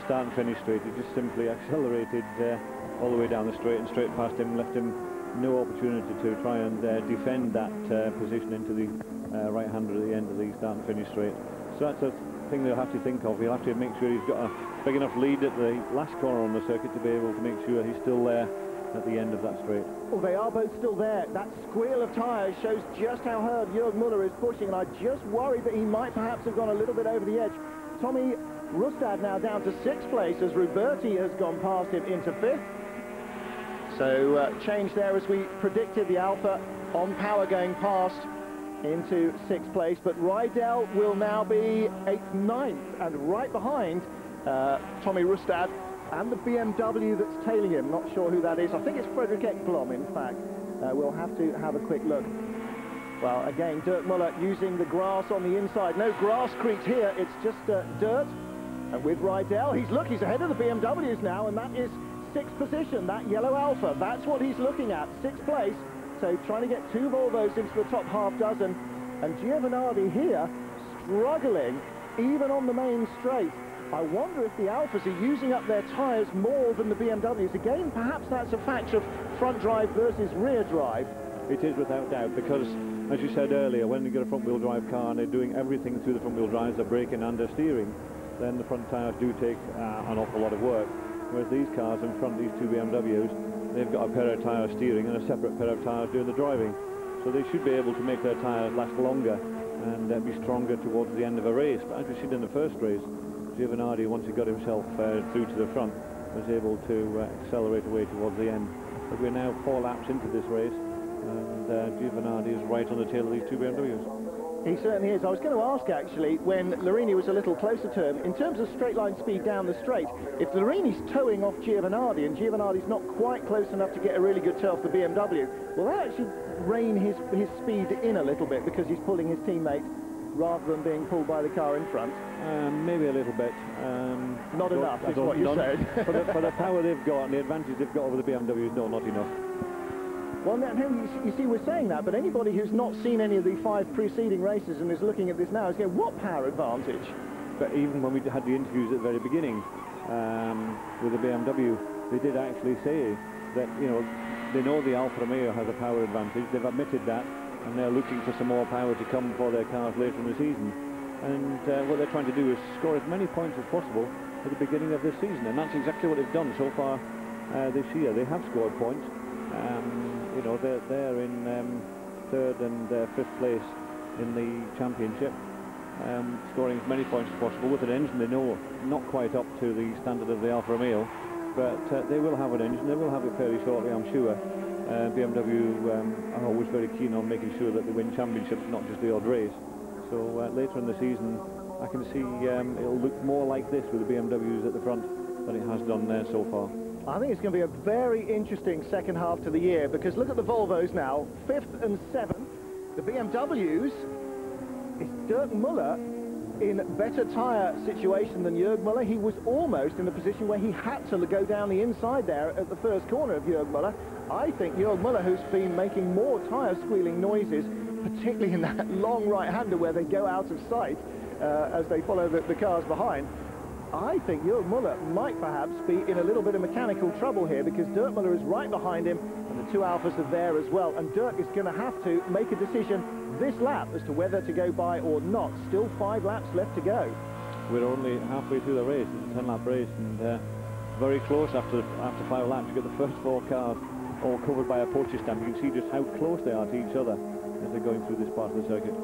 Speaker 5: start and finish straight, he just simply accelerated all the way down the straight and straight past him, left him no opportunity to try and defend that position into the right-hander at the end of the start and finish straight. So that's a thing they'll have to think of. He'll have to make sure he's got a big enough lead at the last corner on the circuit to be able to make sure he's still there at the end of that straight.
Speaker 4: Well, they are both still there. That squeal of tyres shows just how hard Jörg Müller is pushing, and I just worry that he might perhaps have gone a little bit over the edge. Tommy Rustad now down to 6th place as Roberti has gone past him into 5th. So change there as we predicted, the Alfa on power going past into 6th place, but Rydell will now be 8th, 9th, and right behind Tommy Rustad and the BMW that's tailing him. Not sure who that is. I think it's Fredrik Ekblom, in fact. We'll have to have a quick look. Well, again, Dirk Müller using the grass on the inside. No grass creek here, it's just dirt. And with Rydell, he's ahead of the BMWs now, and that is 6th position, that yellow Alfa. That's what he's looking at, 6th place. So trying to get 2 Volvos into the top half dozen. And Giovinardi here struggling, even on the main straight. I wonder if the Alfas are using up their tyres more than the BMWs. Again, perhaps that's a factor of front drive versus rear drive.
Speaker 5: It is without doubt, because as you said earlier, when you get a front-wheel drive car and they're doing everything through the front-wheel drives, they're braking and they're steering, then the front tyres do take an awful lot of work. Whereas these cars in front, these 2 BMWs, they've got a pair of tyres steering and a separate pair of tyres doing the driving. So they should be able to make their tyres last longer and be stronger towards the end of a race. But as we said in the first race, Giovinardi, once he got himself through to the front, was able to accelerate away towards the end. But we're now 4 laps into this race, and Giovinardi is right on the tail of these 2 BMWs.
Speaker 4: He certainly is. I was going to ask, actually, when Larini was a little closer to him, in terms of straight line speed down the straight, if Larini's towing off Giovinardi and Giovinardi's not quite close enough to get a really good tow off the BMW, will that actually rein his speed in a little bit because he's pulling his teammate rather than being pulled by the car in front?
Speaker 5: Maybe a little bit.
Speaker 4: Not enough, is what you're saying.
Speaker 5: For the power they've got and the advantage they've got over the BMWs, no, not enough.
Speaker 4: Well, now, you see, we're saying that, but anybody who's not seen any of the 5 preceding races and is looking at this now is going, what power advantage?
Speaker 5: But even when we had the interviews at the very beginning with the BMW, they did actually say that, you know, they know the Alfa Romeo has a power advantage. They've admitted that, and they're looking for some more power to come for their cars later in the season. And what they're trying to do is score as many points as possible at the beginning of this season, and that's exactly what they've done so far this year. They have scored points. You know, they're in 3rd and 5th place in the championship, scoring as many points as possible with an engine they know not quite up to the standard of the Alfa Romeo, but they will have an engine. They will have it fairly shortly, I'm sure. BMW are always very keen on making sure that they win championships, not just the odd race. So later in the season, I can see it'll look more like this with the BMWs at the front than it has done there so far.
Speaker 4: I think it's going to be a very interesting second half to the year, because look at the Volvos now, 5th and 7th. The BMWs, is Dirk Müller in better tyre situation than Jürg Müller? He was almost in the position where he had to go down the inside there at the first corner of Jürg Müller. I think Jürg Müller, who's been making more tyre squealing noises, particularly in that long right-hander where they go out of sight as they follow the cars behind, I think Jürg Müller might perhaps be in a little bit of mechanical trouble here, because Dirk Müller is right behind him and the 2 Alfas are there as well, and Dirk is going to have to make a decision this lap as to whether to go by or not. Still 5 laps left to go.
Speaker 5: We're only halfway through the race. It's a 10-lap race, and very close after 5 laps. You get the first 4 cars all covered by a postage stamp. You can see just how close they are to each other as they're going through this part of the circuit.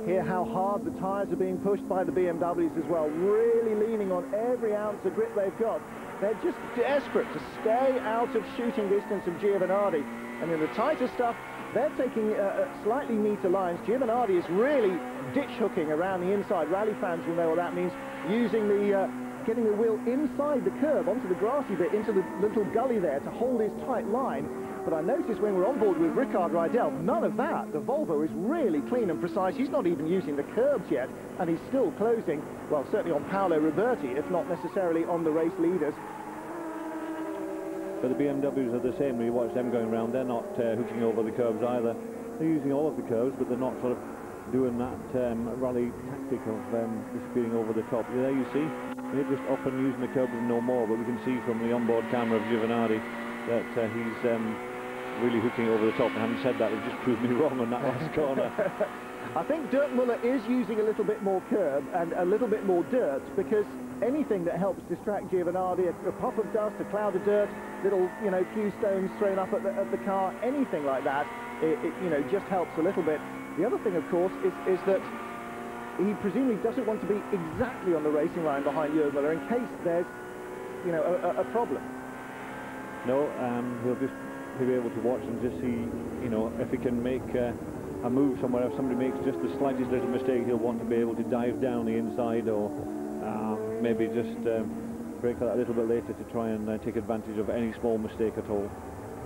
Speaker 4: Hear how hard the tyres are being pushed by the BMWs as well, really leaning on every ounce of grip they've got. They're just desperate to stay out of shooting distance of Giovinardi. And in the tighter stuff, they're taking slightly neater lines. Giovinardi is really ditch hooking around the inside. Rally fans will know what that means, using the getting the wheel inside the curb onto the grassy bit, into the little gully there to hold his tight line. But I noticed when we're on board with Rickard Rydell, none of that. The Volvo is really clean and precise. He's not even using the curbs yet, and he's still closing, well, certainly on Paolo Roberti, if not necessarily on the race leaders.
Speaker 5: But the BMWs are the same. When you watch them going around, they're not hooking over the curbs either. They're using all of the curves, but they're not sort of doing that rally tactic of disappearing over the top. There you see, they're just up and using the curbs and no more, but we can see from the onboard camera of Giovinardi that he's really hooking over the top. And having said that, it just proved me wrong on that last corner.
Speaker 4: I think Dirk Müller is using a little bit more curb and a little bit more dirt, because anything that helps distract Giovinardi, a puff of dust, a cloud of dirt, little, you know, few stones thrown up at the car, anything like that, it you know, just helps a little bit. The other thing, of course, is that he presumably doesn't want to be exactly on the racing line behind Jürg Müller in case there's, you know, a problem.
Speaker 5: No, he'll be able to watch and just see, you know, if he can make a move somewhere. If somebody makes just the slightest little mistake, he'll want to be able to dive down the inside, or maybe just break that a little bit later to try and take advantage of any small mistake at all.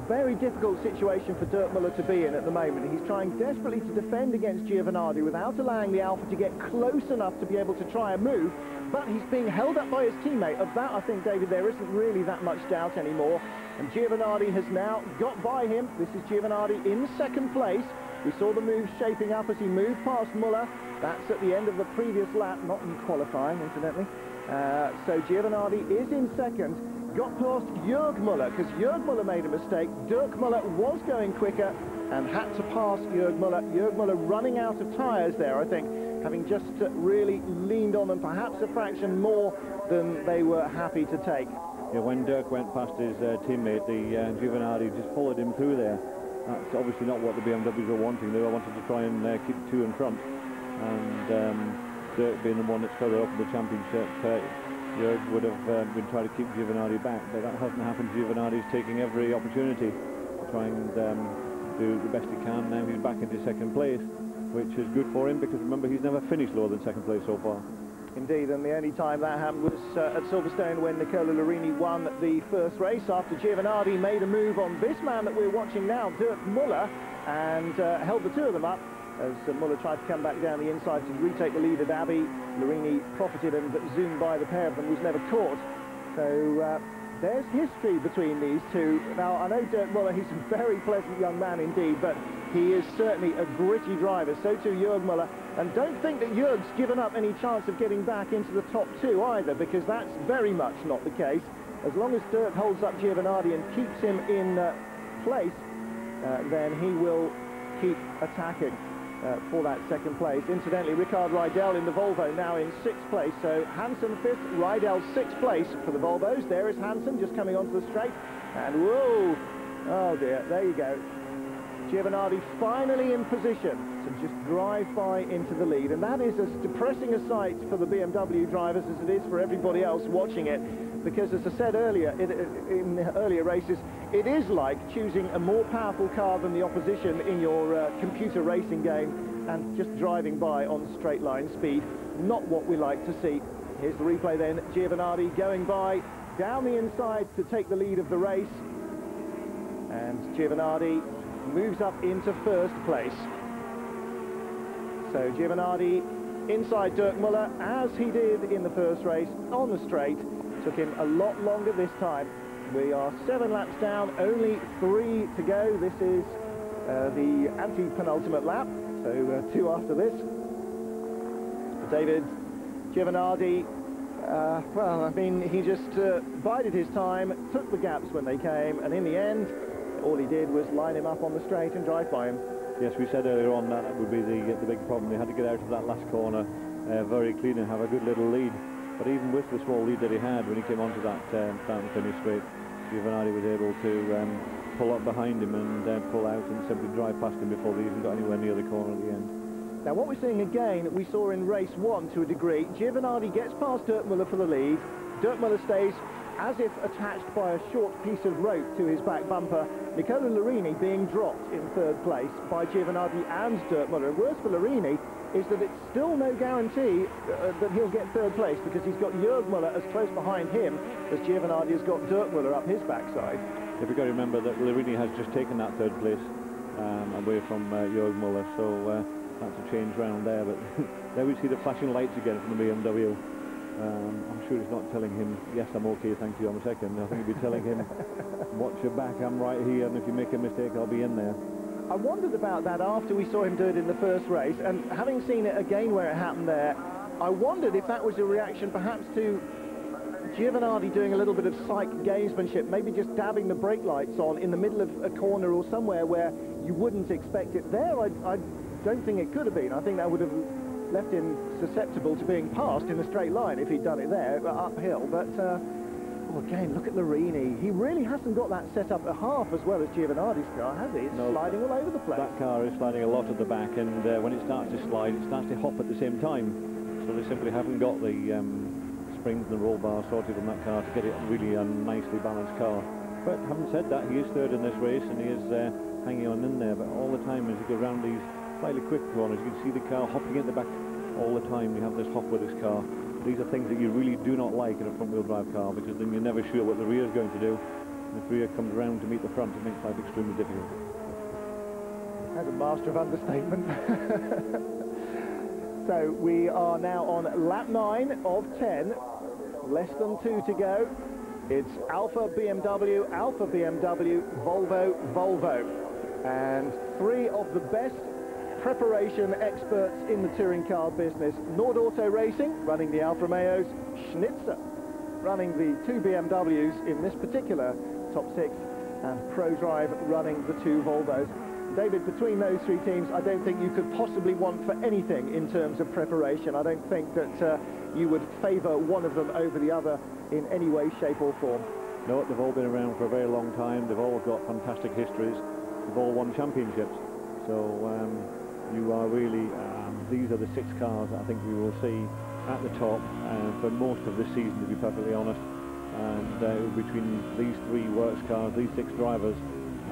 Speaker 4: Very difficult situation for Dirk Müller to be in at the moment. He's trying desperately to defend against Giovinardi without allowing the Alfa to get close enough to be able to try and move, but he's being held up by his teammate. Of that, I think, David, there isn't really that much doubt anymore. And Giovanardi has now got by him. This is Giovanardi in second place. We saw the move shaping up as he moved past Muller. That's at the end of the previous lap, not in qualifying, incidentally. So Giovanardi is in second. Got past Jörg Muller, because Jörg Muller made a mistake. Dirk Muller was going quicker and had to pass Jörg Muller. Jörg Muller running out of tyres there, I think, having just really leaned on them perhaps a fraction more than they were happy to take.
Speaker 5: Yeah, when Dirk went past his teammate, the Giovanardi just followed him through there. That's obviously not what the BMWs were wanting. They wanted to try and keep two in front. And Dirk being the one that's further up in the championship, Jörg would have been trying to keep Giovanardi back, but that hasn't happened. Giovanardi's taking every opportunity to try and do the best he can. Now he's back into second place, which is good for him, because remember, he's never finished lower than second place so far.
Speaker 4: Indeed, and the only time that happened was at Silverstone when Nicola Larini won the first race after Giovanardi made a move on this man that we're watching now, Dirk Muller, and held the two of them up as Muller tried to come back down the inside to retake the lead at Abbey. Larini profited and zoomed by the pair of them, was never caught. So there's history between these two. Now, I know Dirk Muller, he's a very pleasant young man indeed, but he is certainly a gritty driver. So too Jörg Muller. And don't think that Jörg's given up any chance of getting back into the top two either, because that's very much not the case. As long as Dirk holds up Giovanardi and keeps him in place, then he will keep attacking for that second place. Incidentally, Rickard Rydell in the Volvo now in sixth place. So Hansen fifth, Rydell sixth place for the Volvos. There is Hansen just coming onto the straight. And whoa, oh dear, there you go. Giovanardi finally in position to just drive by into the lead, and that is as depressing a sight for the BMW drivers as it is for everybody else watching it, because as I said earlier, in earlier races, it is like choosing a more powerful car than the opposition in your computer racing game and just driving by on straight line speed. Not what we like to see. Here's the replay then. Giovanardi going by down the inside to take the lead of the race, and Giovanardi moves up into first place. So Giovanardi inside Dirk Muller, as he did in the first race on the straight. Took him a lot longer this time. We are 7 laps down, only 3 to go. This is the anti-penultimate lap, so 2 after this. David Giovanardi, well, I mean, he just bided his time, took the gaps when they came, and in the end, all he did was line him up on the straight and drive by him.
Speaker 5: Yes, we said earlier on that would be the big problem. They had to get out of that last corner very clean and have a good little lead. But even with the small lead that he had when he came onto that start and finish straight, Giovanardi was able to pull up behind him and pull out and simply drive past him before they even got anywhere near the corner at the end.
Speaker 4: Now what we're seeing again, we saw in race 1 to a degree. Giovanardi gets past Dirk Muller for the lead. Dirk Muller stays as if attached by a short piece of rope to his back bumper. Nicola Larini being dropped in third place by Giovanardi and Dirk Muller. Worse for Larini is that it's still no guarantee that he'll get third place, because he's got Jörg Muller as close behind him as Giovanardi has got Dirk Muller up his backside.
Speaker 5: If you've got to remember that Larini has just taken that third place away from Jörg Muller, so that's a change round there. But there we see the flashing lights again from the BMW. I'm sure he's not telling him, yes, I'm okay, thank you, I'm second. I think he'll be telling him, watch your back, I'm right here, and if you make a mistake, I'll be in there.
Speaker 4: I wondered about that after we saw him do it in the first race, and having seen it again where it happened there, I wondered if that was a reaction perhaps to Giovanardi doing a little bit of psych gamesmanship, maybe just dabbing the brake lights on in the middle of a corner or somewhere where you wouldn't expect it. There, I don't think it could have been. I think that would have left him susceptible to being passed in a straight line if he'd done it there, uphill. But oh, again, look at Larini. He really hasn't got that set up at half as well as Giovanardi's car, has he? It's sliding all over the place.
Speaker 5: That car is sliding a lot at the back, and when it starts to slide, it starts to hop at the same time. So they simply haven't got the springs and the roll bar sorted on that car to get it really a nicely balanced car. But having said that, he is third in this race, and he is hanging on in there. But all the time as you go around these slightly quick corners, you can see the car hopping at the back all the time. You have this hop with this car. These are things that you really do not like in a front-wheel drive car, because then you're never sure what the rear is going to do. And if the rear comes around to meet the front, it makes life extremely difficult.
Speaker 4: That's a master of understatement. So we are now on lap 9 of 10, less than 2 to go. It's Alfa, BMW, Alfa, BMW, Volvo, Volvo. And 3 of the best preparation experts in the touring car business. Nord Auto Racing running the Alfa Romeos, Schnitzer running the 2 BMWs in this particular top 6, and ProDrive running the 2 Volvos. David, between those 3 teams, I don't think you could possibly want for anything in terms of preparation. I don't think that you would favour one of them over the other in any way, shape or form.
Speaker 5: No, they've all been around for a very long time. They've all got fantastic histories. They've all won championships. So you are really, these are the 6 cars that I think we will see at the top for most of this season, to be perfectly honest. And between these 3 works cars, these 6 drivers,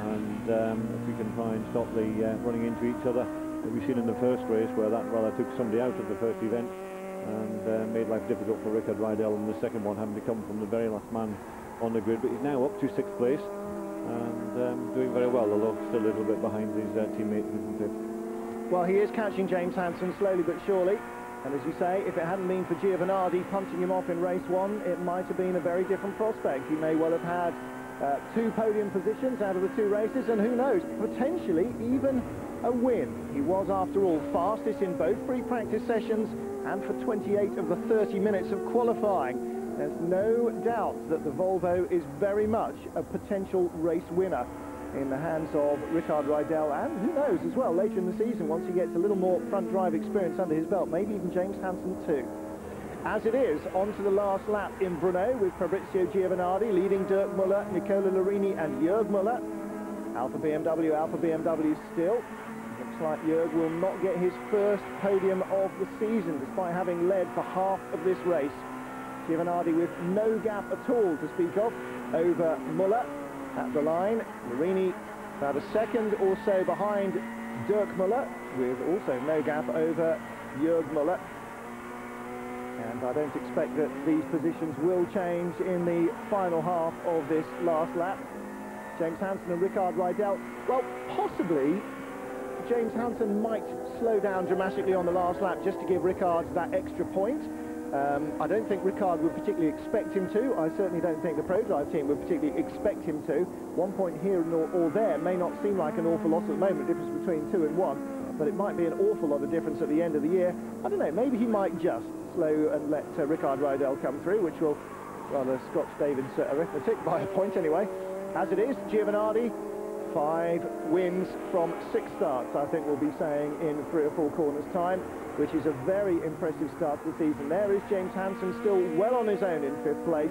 Speaker 5: and if we can try and stop the running into each other that we've seen in the first race, where that rather took somebody out of the first event and made life difficult for Rickard Rydell, and the second one having to come from the very last man on the grid. But he's now up to 6th place and doing very well, although still a little bit behind his teammate in 5th.
Speaker 4: Well, he is catching James Hansen slowly but surely. And as you say, if it hadn't been for Giovanardi punching him off in race 1, it might have been a very different prospect. He may well have had 2 podium positions out of the 2 races, and who knows, potentially even a win. He was, after all, fastest in both free practice sessions and for 28 of the 30 minutes of qualifying. There's no doubt that the Volvo is very much a potential race winner in the hands of Rickard Rydell, and who knows as well, later in the season, once he gets a little more front drive experience under his belt, maybe even James Hansen too. As it is, on to the last lap in Bruno with Fabrizio Giovanardi leading Dirk Muller, Nicola Larini and Jörg Muller. Alfa BMW still. Looks like Jörg will not get his first podium of the season, despite having led for half of this race. Giovanardi with no gap at all to speak of over Muller at the line. Larini about a second or so behind Dirk Muller, with also no gap over Jörg Muller. And I don't expect that these positions will change in the final half of this last lap. James Hansen and Rickard Rydell, well, possibly James Hansen might slow down dramatically on the last lap just to give Rickard that extra point. I don't think Rickard would particularly expect him to. I certainly don't think the ProDrive team would particularly expect him to. 1 point here or there may not seem like an awful lot at the moment, difference between 2 and 1, but it might be an awful lot of difference at the end of the year. I don't know, maybe he might just slow and let Rickard Rydell come through, which will rather scotch David's arithmetic by a point anyway. As it is, Giovanardi, 5 wins from 6 starts, I think we'll be saying in 3 or 4 corners time, which is a very impressive start to the season. There is James Hansen still well on his own in 5th place,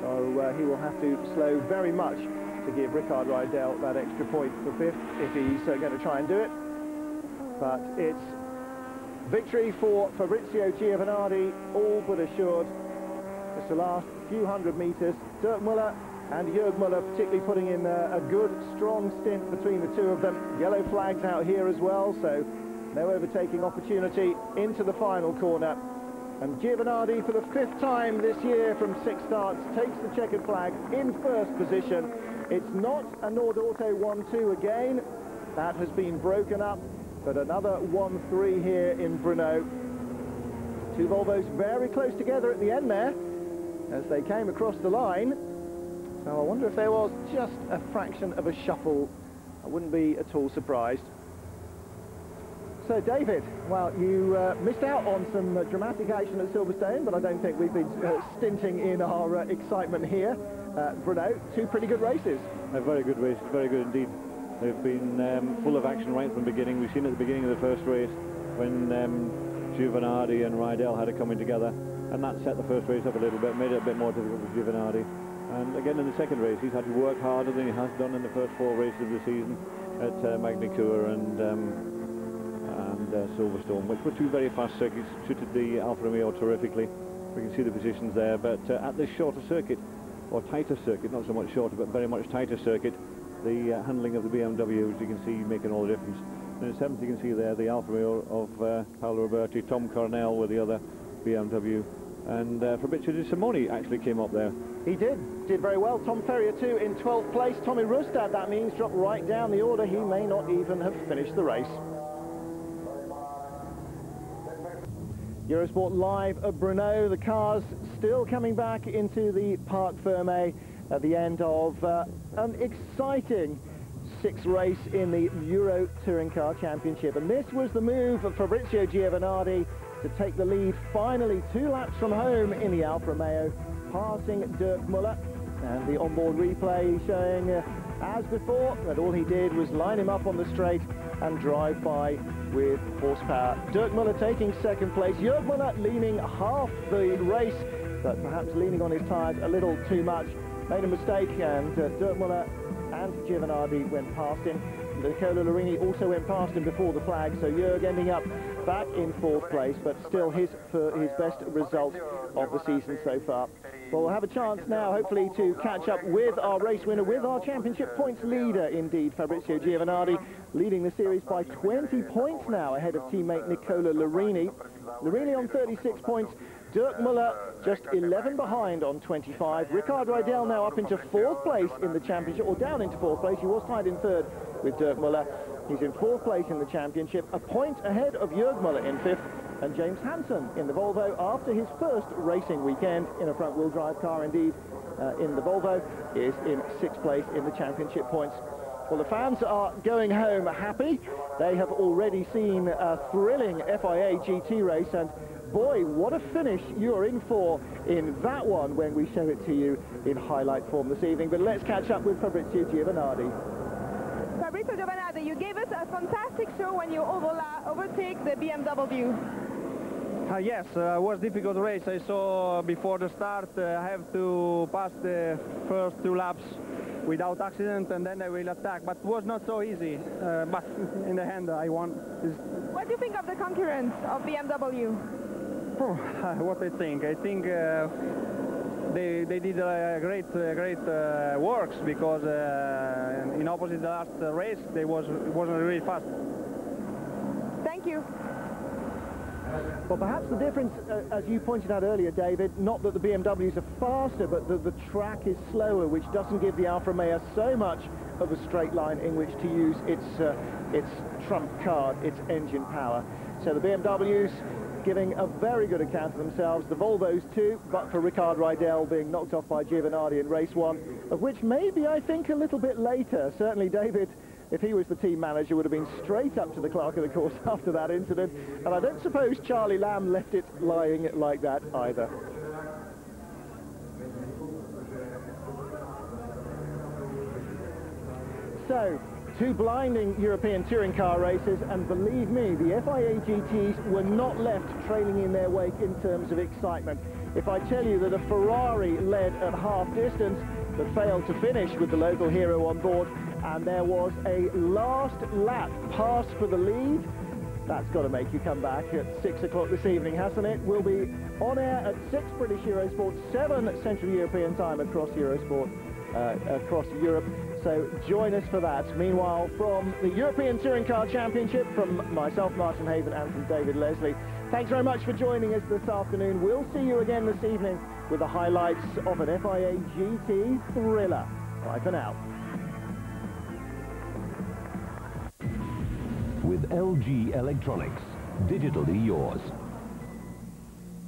Speaker 4: so he will have to slow very much to give Rickard Rydell that extra point for 5th if he's going to try and do it. But it's victory for Fabrizio Giovanardi, all but assured. Just the last few hundred metres, Dirk Muller and Jörg Muller particularly putting in a good, strong stint between the 2 of them. Yellow flags out here as well, so no overtaking opportunity into the final corner. And Giovanardi, for the 5th time this year from 6 starts, takes the checkered flag in 1st position. It's not a Nord Auto 1-2 again. That has been broken up, but another 1-3 here in Bruno. 2 Volvos very close together at the end there as they came across the line. So I wonder if there was just a fraction of a shuffle. I wouldn't be at all surprised. So David, well, you missed out on some dramatic action at Silverstone, but I don't think we've been stinting in our excitement here. Bruno, 2 pretty good races.
Speaker 5: Very good races, very good indeed. They've been full of action right from the beginning. We've seen at the beginning of the first race when Giovanardi and Rydell had to come in together, and that set the first race up a little bit, made it a bit more difficult for Giovanardi. And again in the second race, he's had to work harder than he has done in the first 4 races of the season at Magny-Cours and Silverstone, which were 2 very fast circuits, suited the Alfa Romeo terrifically. We can see the positions there, but at this shorter circuit, or tighter circuit, not so much shorter, but very much tighter circuit, the handling of the BMW, as you can see, making all the difference. And in 7th, you can see there the Alfa Romeo of Paolo Roberti, Tom Cornell with the other BMW, and Fabrizio Di Simone actually came up there.
Speaker 4: He did very well. Tom Ferrier too in 12th place. Tommy Rustad, that means, dropped right down the order. He may not even have finished the race. Eurosport live at Bruno. The cars still coming back into the Parc Fermé at the end of an exciting sixth race in the Euro Touring Car Championship. And this was the move of Fabrizio Giovanardi to take the lead finally 2 laps from home in the Alfa Romeo, passing Dirk Müller. And the onboard replay showing, as before, that all he did was line him up on the straight and drive by with horsepower. Dirk Müller taking second place. Jörg Müller leaning half the race, but perhaps leaning on his tyres a little too much. Made a mistake, and Dirk Müller and Giovanardi went past him. Nicola Larini also went past him before the flag, so Jörg ending up back in 4th place, but still his best result of the season so far. Well, we'll have a chance now, hopefully, to catch up with our race winner, with our championship points leader, indeed, Fabrizio Giovanardi, leading the series by 20 points now, ahead of teammate Nicola Larini. Larini on 36 points, Dirk Müller just 11 behind on 25. Ricard Riedel now up into 4th place in the championship, or down into 4th place. He was tied in 3rd with Dirk Müller. He's in 4th place in the championship, a point ahead of Jörg Müller in 5th, and James Hansen in the Volvo after his first racing weekend in a front-wheel drive car, indeed, in the Volvo, is in 6th place in the championship points. Well, the fans are going home happy. They have already seen a thrilling FIA GT race, and boy, what a finish you're in for in that one when we show it to you in highlight form this evening. But let's catch up with Fabrizio Giovanardi.
Speaker 6: Fabrizio Giovanardi, you gave us a fantastic show when you overtake the BMW.
Speaker 7: Yes, it was a difficult race. I saw before the start I have to pass the first 2 laps without accident, and then I will attack, but it was not so easy, but in the end I won.
Speaker 6: What do you think of the concurrence of BMW?
Speaker 7: What I think they did great works, because in opposite the last race it wasn't really fast.
Speaker 6: Thank you.
Speaker 4: Well, perhaps the difference, as you pointed out earlier, David, not that the BMWs are faster, but the track is slower, which doesn't give the Alfa Romeo so much of a straight line in which to use its trump card, its engine power. So the BMWs giving a very good account of themselves, the Volvos too, but for Ricard Riedel being knocked off by Giovanardi in race 1, of which maybe I think a little bit later. Certainly David, if he was the team manager, would have been straight up to the clerk of the course after that incident, and I don't suppose Charlie Lamb left it lying like that either. So, 2 blinding European touring car races, and believe me, the FIA GTs were not left trailing in their wake in terms of excitement. If I tell you that a Ferrari led at half distance but failed to finish with the local hero on board, and there was a last lap pass for the lead, that's got to make you come back at 6 o'clock this evening, hasn't it? We'll be on air at 6 British Eurosport, 7 Central European time across Eurosport, across Europe. So join us for that. Meanwhile, from the European Touring Car Championship, from myself, Martin Haven, and from David Leslie, thanks very much for joining us this afternoon. We'll see you again this evening with the highlights of an FIA GT thriller. Bye for now.
Speaker 1: With LG Electronics, digitally yours.